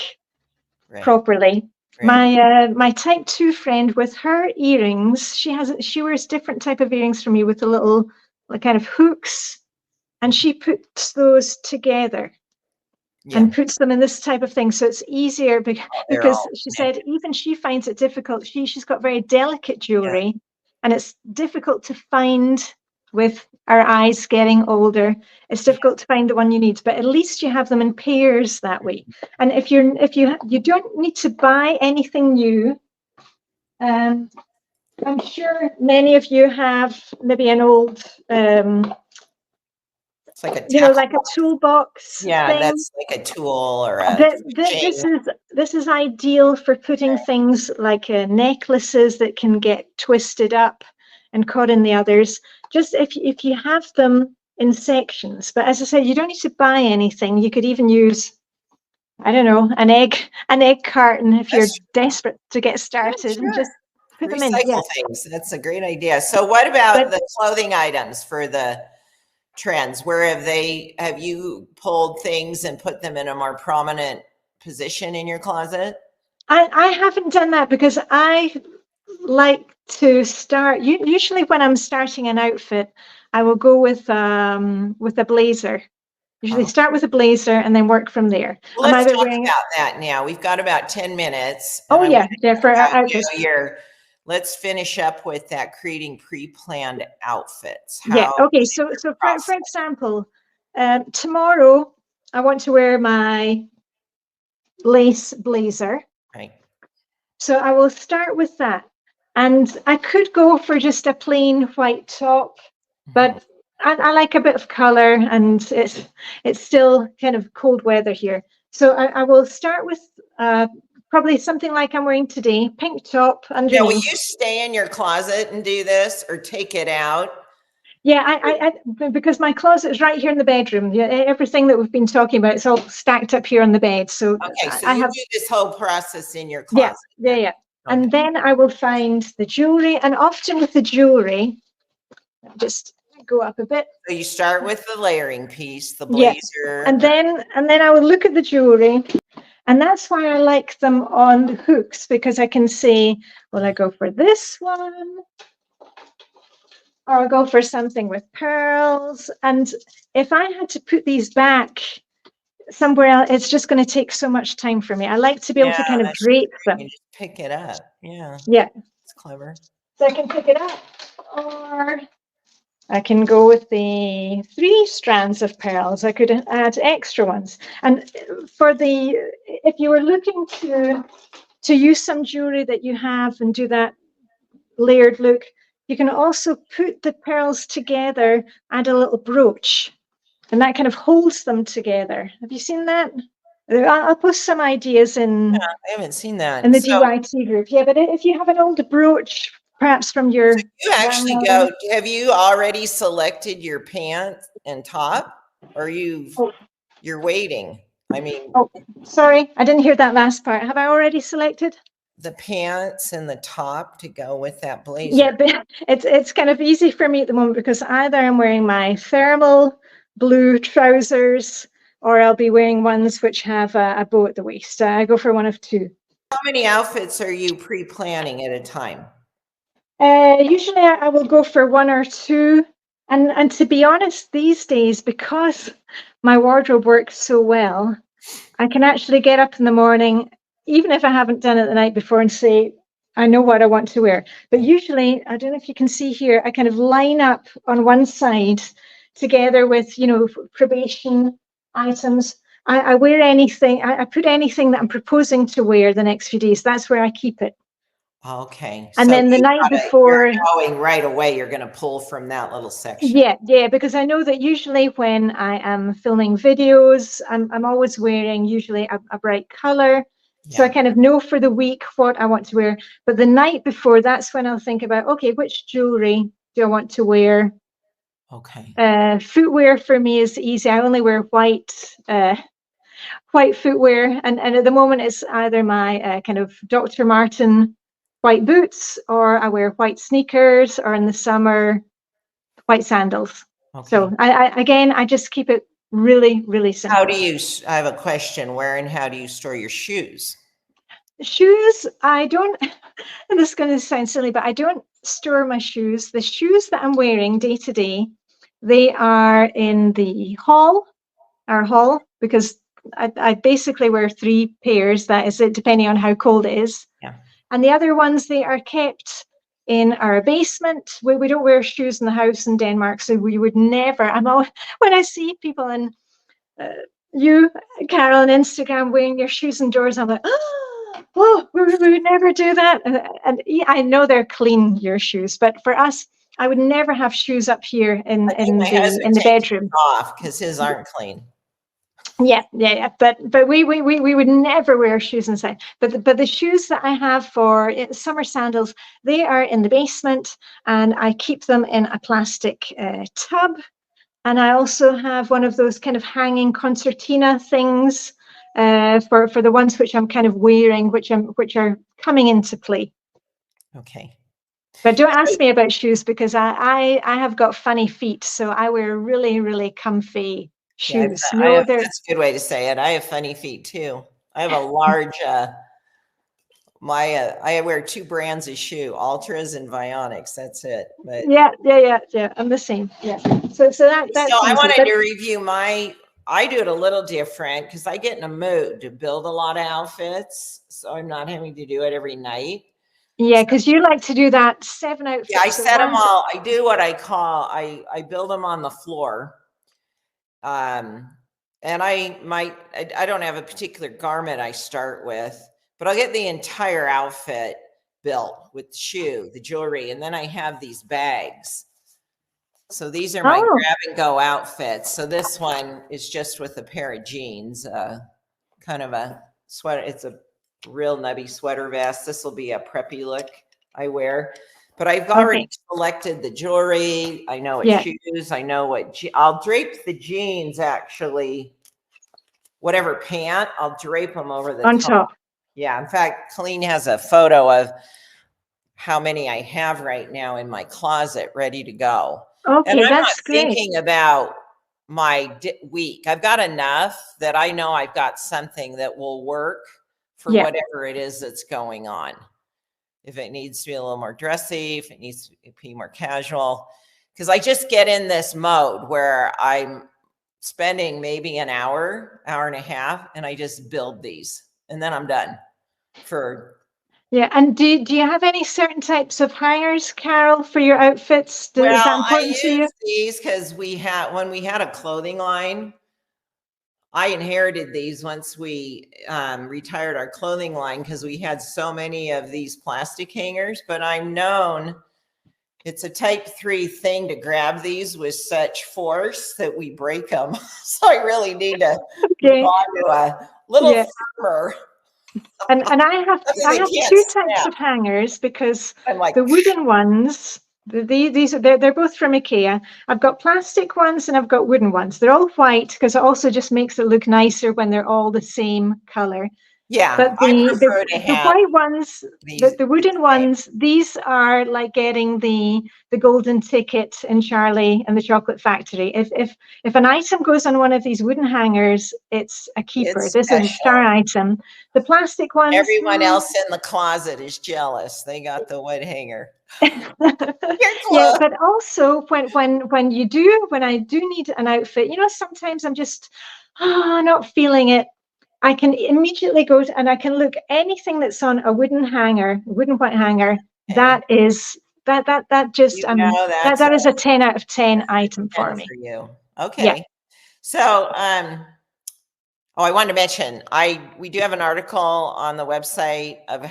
properly.
Right.
My type 2 friend, with her earrings, she wears different type of earrings from me with the little kind of hooks, and she puts those together.
Yeah.
And puts them in this type of thing, so it's easier
They're
because
all
she said
connected.
even she finds it difficult. She's got very delicate jewelry, and it's difficult to find with our eyes getting older. It's difficult to find the one you need, but at least you have them in pairs that way. And if you don't need to buy anything new, I'm sure many of you have maybe an old
It's like a tackle.
like a toolbox
Yeah,
thing.
that's like a tool or a fishing.
This is ideal for putting things like necklaces that can get twisted up and caught in the others. Just if you have them in sections. But as I said, you don't need to buy anything. You could even use, I don't know, an egg carton if you're
That's
desperate to get
yeah,
started and
sure.
just put them in. Yeah.
Recycle things. That's a great idea. So what about
But
the clothing items for the trends? Where have you pulled things and put them in a more prominent position in your closet?
I haven't done that because I like to start, usually when I'm starting an outfit, I will go with a blazer. Usually
Oh.
start with a blazer and then work from there.
Well,
I'm
let's
either
talk
wearing it.
about that now. We've got about 10 minutes, and
Oh
I want
yeah, yeah,
to
for
hear about
outfits.
let's finish up with that creating pre-planned outfits.
Yeah.
How
Okay.
is
So
your
for
process?
example, tomorrow I want to wear my lace blazer.
Right.
So I will start with that. And I could go for just a plain white top, but I like a bit of color, and it's still kind of cold weather here. So I will start with probably something like I'm wearing today, pink top
Now, will
underneath.
you stay in your closet and do this or take it out?
Yeah, because my closet is right here in the bedroom. Yeah, everything that we've been talking about, it's all stacked up here on the bed. So
Okay, so
I
you
have,
do this whole process in your
yeah,
closet
yeah,
then.
yeah.
Okay.
And then I will find the jewelry, and often with the jewelry, just go up a bit.
So you start with the layering piece, the
Yeah,
blazer.
and then I will look at the jewelry, and that's why I like them on the hooks, because I can say, will I go for this one, or I'll go for something with pearls? And if I had to put these back somewhere else, it's just going to take so much time for me. I like to be able
Yeah,
to kind of
that's
drape
true. You
them.
just pick it up. Yeah,
Yeah,
it's clever.
so I can pick it up, or I can go with the 3 strands of pearls. I could add extra ones. And for the, if you were looking to use some jewelry that you have and do that layered look, you can also put the pearls together, add a little brooch, and that kind of holds them together. Have you seen that? I'll post some ideas in
I haven't seen
in
that.
the
So
DYT group. Yeah, but if you have an old brooch, perhaps from your
you actually
grandmother.
go, have you already selected your pants and top, or
Oh,
you're waiting? I mean,
oh, sorry, I didn't hear that last part. Have I already selected?
the pants and the top to go with that blazer.
Yeah, but it's kind of easy for me at the moment because either I'm wearing my thermal blue trousers, or I'll be wearing ones which have a bow at the waist. I go for one of two.
How many outfits are you pre-planning at a time?
Usually I will go for one or two. And to be honest, these days, because my wardrobe works so well, I can actually get up in the morning, even if I haven't done it the night before, and say, I know what I want to wear. But usually, I don't know if you can see here, I kind of line up on one side together with, probation items. I wear anything, I put anything that I'm proposing to wear the next few days. That's where I keep it.
Okay,
And
so
then the night
you're
before,
knowing right away you're going to pull from that little section.
yeah, because I know that usually when I am filming videos, I'm always wearing usually a bright color. So I
Yeah.
kind of know for the week what I want to wear. But the night before, that's when I'll think about, okay, which jewelry do I want to wear?
Okay.
Footwear for me is easy. I only wear white footwear, and at the moment it's either my kind of Dr. Martin white boots, or I wear white sneakers, or in the summer white sandals.
Okay.
So I just keep it really, really simple.
I have a question. Where and how do you store your shoes?
Shoes, I don't, and this is going to sound silly, but I don't store my shoes. The shoes that I'm wearing day to day, they are in the our hall, because I basically wear 3 pairs. That is it, depending on how cold it is.
Yeah.
And the other ones, they are kept in our basement. We don't wear shoes in the house in Denmark, so we would never. When I see people and you, Carol, on Instagram wearing your shoes indoors, I'm like, oh, we would never do that. And I know they're clean, your shoes, but for us, I would never have shoes up here
I think my husband
in the
takes
bedroom.
off because his aren't clean.
Yeah. But we would never wear shoes inside. But the shoes that I have for summer sandals, they are in the basement, and I keep them in a plastic tub. And I also have one of those kind of hanging concertina things for the ones which I'm kind of wearing, which are coming into play.
Okay.
But don't ask me about shoes, because I have got funny feet, so I wear really, really comfy
Yeah,
shoes. No, they're
that's a good way to say it. I have funny feet too. I have a large I wear 2 brands of shoe, Ultras and Vionics. That's it. But
Yeah. I'm the same. Yeah. So that's
so I
easy.
wanted
But
to review I do it a little different because I get in a mood to build a lot of outfits. So I'm not having to do it every night.
yeah, because you like to do that 7
Yeah, I
outfits at
set them
once.
all. I do what I call I build them on the floor. And I don't have a particular garment I start with, but I'll get the entire outfit built with the shoe, the jewelry, and then I have these bags. So these are my
Oh,
grab and go outfits. So this one is just with a pair of jeans, kind of a sweater. It's a real nubby sweater vest. This will be a preppy look I wear. But I've already
okay.
selected the jewelry. I know what
Yeah,
shoes. I know what I'll drape the jeans actually. Whatever pant, I'll drape them over the
on
top.
top.
Yeah. In fact, Colleen has a photo of how many I have right now in my closet ready to go. And
Okay,
I'm not
that's great.
thinking about my week. I've got enough that I know I've got something that will work for
Yeah.
whatever it is that's going on. If it needs to be a little more dressy, if it needs to be more casual, because I just get in this mode where I'm spending maybe an hour, hour and a half, and I just build these, and then I'm done for.
Yeah, and do you have any certain types of hangers, Carol, for your outfits? Is that
Well, I
important to you?
use these because when we had a clothing line, I inherited these once we retired our clothing line because we had so many of these plastic hangers. But I'm known it's a type 3 thing to grab these with such force that we break them. So I really need to move
Okay.
on to a little
Yeah.
firmer.
And I have
Something they can't
two types
snap.
of hangers because
I'm like,
the wooden ones, these are they're both from IKEA. I've got plastic ones and I've got wooden ones. They're all white because it also just makes it look nicer when they're all the same color.
yeah,
But
I prefer to
the
have
white ones,
these
the
the
wooden
same.
ones, these are like getting the golden ticket in Charlie and the Chocolate Factory. If an item goes on one of these wooden hangers, it's a keeper.
It's
This is a star
special.
item. The plastic ones,
Everyone else in the closet is jealous. They got the wood hanger. You're
yeah,
close.
but also when I do need an outfit, sometimes I'm just not feeling it. I can immediately and I can look anything that's on a wooden white hanger.
Okay.
That is that just
That's
that is a 10 out of 10 item
a 10
for me.
for you.
Yeah.
Okay. So, oh, I wanted to mention, we do have an article on the website of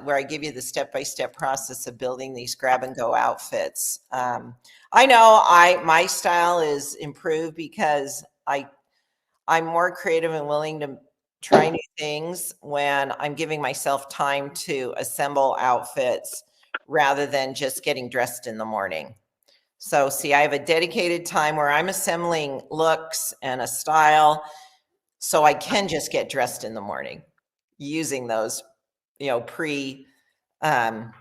where I give you the step-by-step process of building these grab and go outfits. I know my style is improved because I'm more creative and willing to try new things when I'm giving myself time to assemble outfits rather than just getting dressed in the morning. So see, I have a dedicated time where I'm assembling looks and a style so I can just get dressed in the morning using those, um,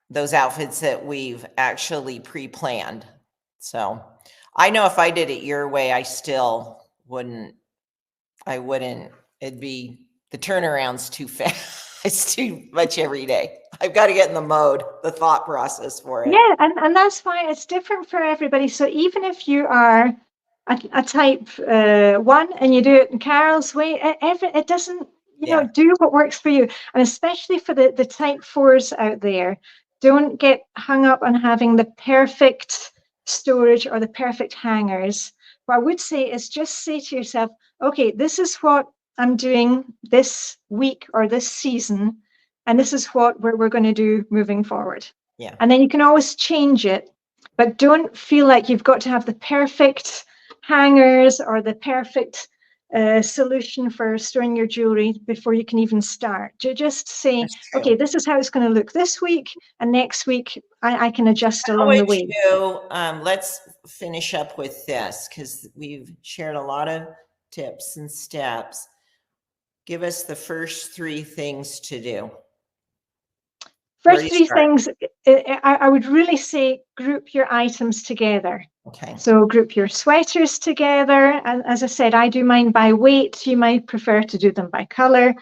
those outfits that we've actually pre-planned. So I know if I did it your way, I still wouldn't, it'd be, the turnaround's too fast. It's too much every day. I've got to get in the mode, the thought process for it.
Yeah, and that's why it's different for everybody. So even if you are a type 1 and you do it in Carol's way, it doesn't,
Yeah.
do what works for you. And especially for the type 4s out there, don't get hung up on having the perfect storage or the perfect hangers. What I would say is just say to yourself, okay, this is what I'm doing this week or this season, and this is what we're going to do moving forward.
Yeah.
And then you can always change it, but don't feel like you've got to have the perfect hangers or the perfect solution for storing your jewelry before you can even start. Just say,
That's true.
okay, this is how it's going to look this week, and next week I can adjust
How
along the
would
way.
you, let's finish up with this because we've shared a lot of tips and steps. Give us the first 3 things to do.
First 3 things, I would really say group your items together.
Okay.
So group your sweaters together. And as I said, I do mine by weight. You might prefer to do them by color.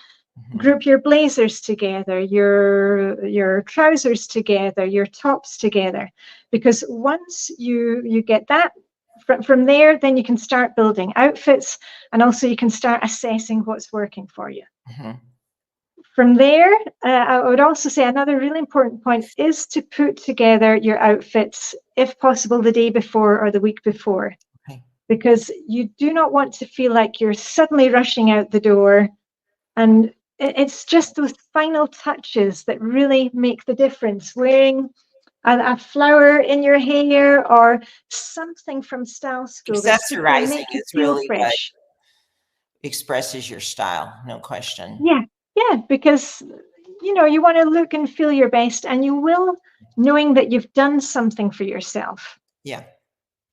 Group your blazers together, your trousers together, your tops together, because once you get that from there, then you can start building outfits, and also you can start assessing what's working for you. From there, I would also say another really important point is to put together your outfits, if possible, the day before or the week before, because you do not want to feel like you're suddenly rushing out the door. And it's just those final touches that really make the difference. Wearing a flower in your hair or something from style school that's going to
Accessorizing
make you
is
feel
really what
fresh.
expresses your style, no question.
Yeah, because you want to look and feel your best, and you will, knowing that you've done something for yourself. Yeah,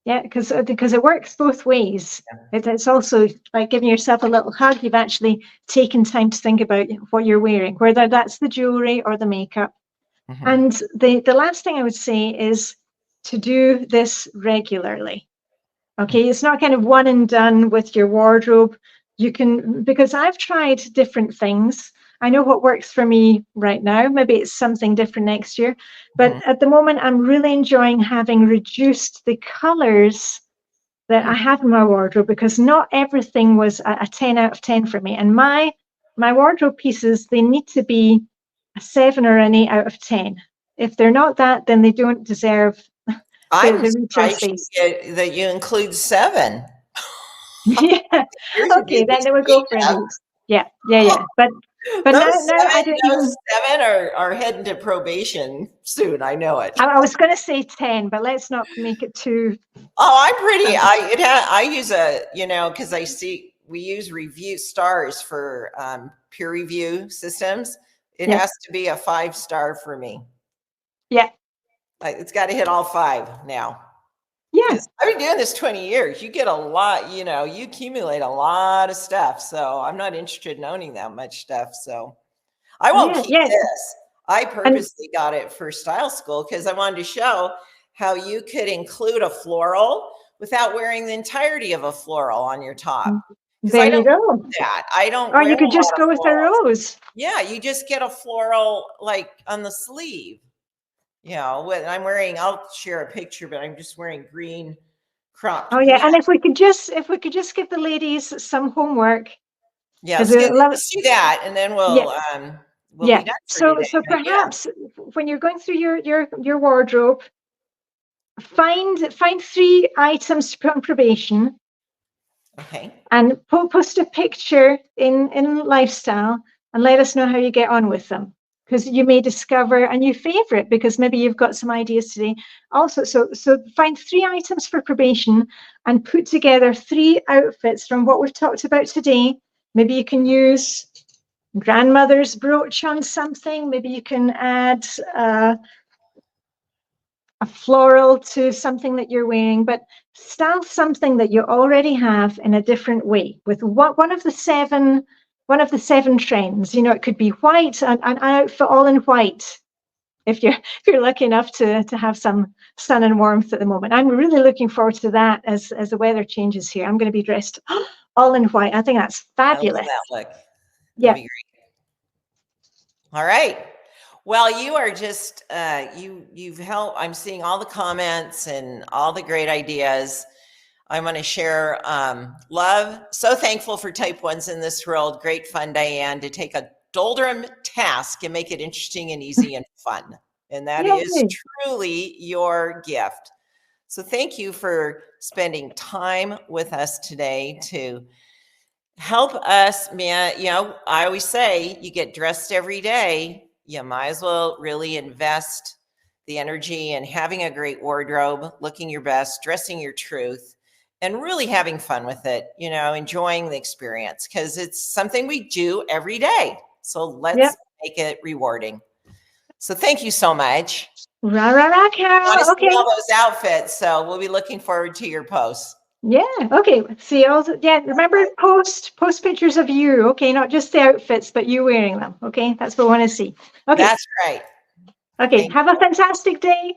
because it works both ways. It's also like giving yourself a little hug. You've actually taken time to think about what you're wearing, whether that's the jewelry or the makeup. And the last thing I would say is to do this regularly. Okay, it's not kind of one and done with your wardrobe. You can, because I've tried different things. I know what works for me right now. Maybe it's something different next year. But at the moment, I'm really enjoying having reduced the colors that I have in my wardrobe, because not everything was a 10 out of 10 for me. And my wardrobe pieces, they need to be a 7 or an 8 out of 10. If they're not that, then they don't deserve
I'm
the
surprised
resources.
that you include 7.
Yeah. Okay, then we'll go for an 8. Yeah. But now I don't even.
7 are heading to probation soon. I know it.
I was going to say 10, but let's not make it too.
Oh, I'm pretty. I use because I see we use review stars for peer review systems. It has to be a 5-star for me.
Yeah.
It's got to hit all 5 now.
Yeah.
I've been doing this 20 years. You get a lot, you accumulate a lot of stuff. So I'm not interested in owning that much stuff. So I won't keep this. I purposely got it for style school because I wanted to show how you could include a floral without wearing the entirety of a floral on your top.
There you go.
That. I don't
Or you could just go with a rose.
Yeah, you just get a floral like on the sleeve. What I'm wearing, I'll share a picture, but I'm just wearing green cropped.
Oh yeah, and if we could just give the ladies some homework.
Yeah, let's do that, and then we'll be done for today.
So perhaps when you're going through your wardrobe, find 3 items to put on probation.
Okay.
And post a picture in lifestyle and let us know how you get on with them, because you may discover a new favorite, because maybe you've got some ideas today. Also, so find 3 items for probation and put together 3 outfits from what we've talked about today. Maybe you can use grandmother's brooch on something. Maybe you can add a floral to something that you're wearing, but style something that you already have in a different way with one of the 7 trends. It could be white, an outfit all in white. If you're lucky enough to have some sun and warmth at the moment. I'm really looking forward to that as the weather changes here. I'm going to be dressed all in white. I think that's fabulous.
I love that look.
Yeah.
That'd be great. All right. Well, you are just you've helped. I'm seeing all the comments and all the great ideas. I'm going to share love. So thankful for type 1s in this world. Great fun, Diane, to take a doldrum task and make it interesting and easy and fun. And that is truly your gift. So thank you for spending time with us today to help us, man. I always say you get dressed every day. You might as well really invest the energy in having a great wardrobe, looking your best, dressing your truth, and really having fun with it, enjoying the experience, because it's something we do every day. So let's make it rewarding. So thank you so much.
Rah, rah, rah, Carol.
Okay. All those outfits. So we'll be looking forward to your posts.
Yeah. Okay. See, also, remember, post pictures of you. Okay. Not just the outfits, but you wearing them. Okay. That's what we want to see. Okay.
That's right.
Okay. Have a fantastic day.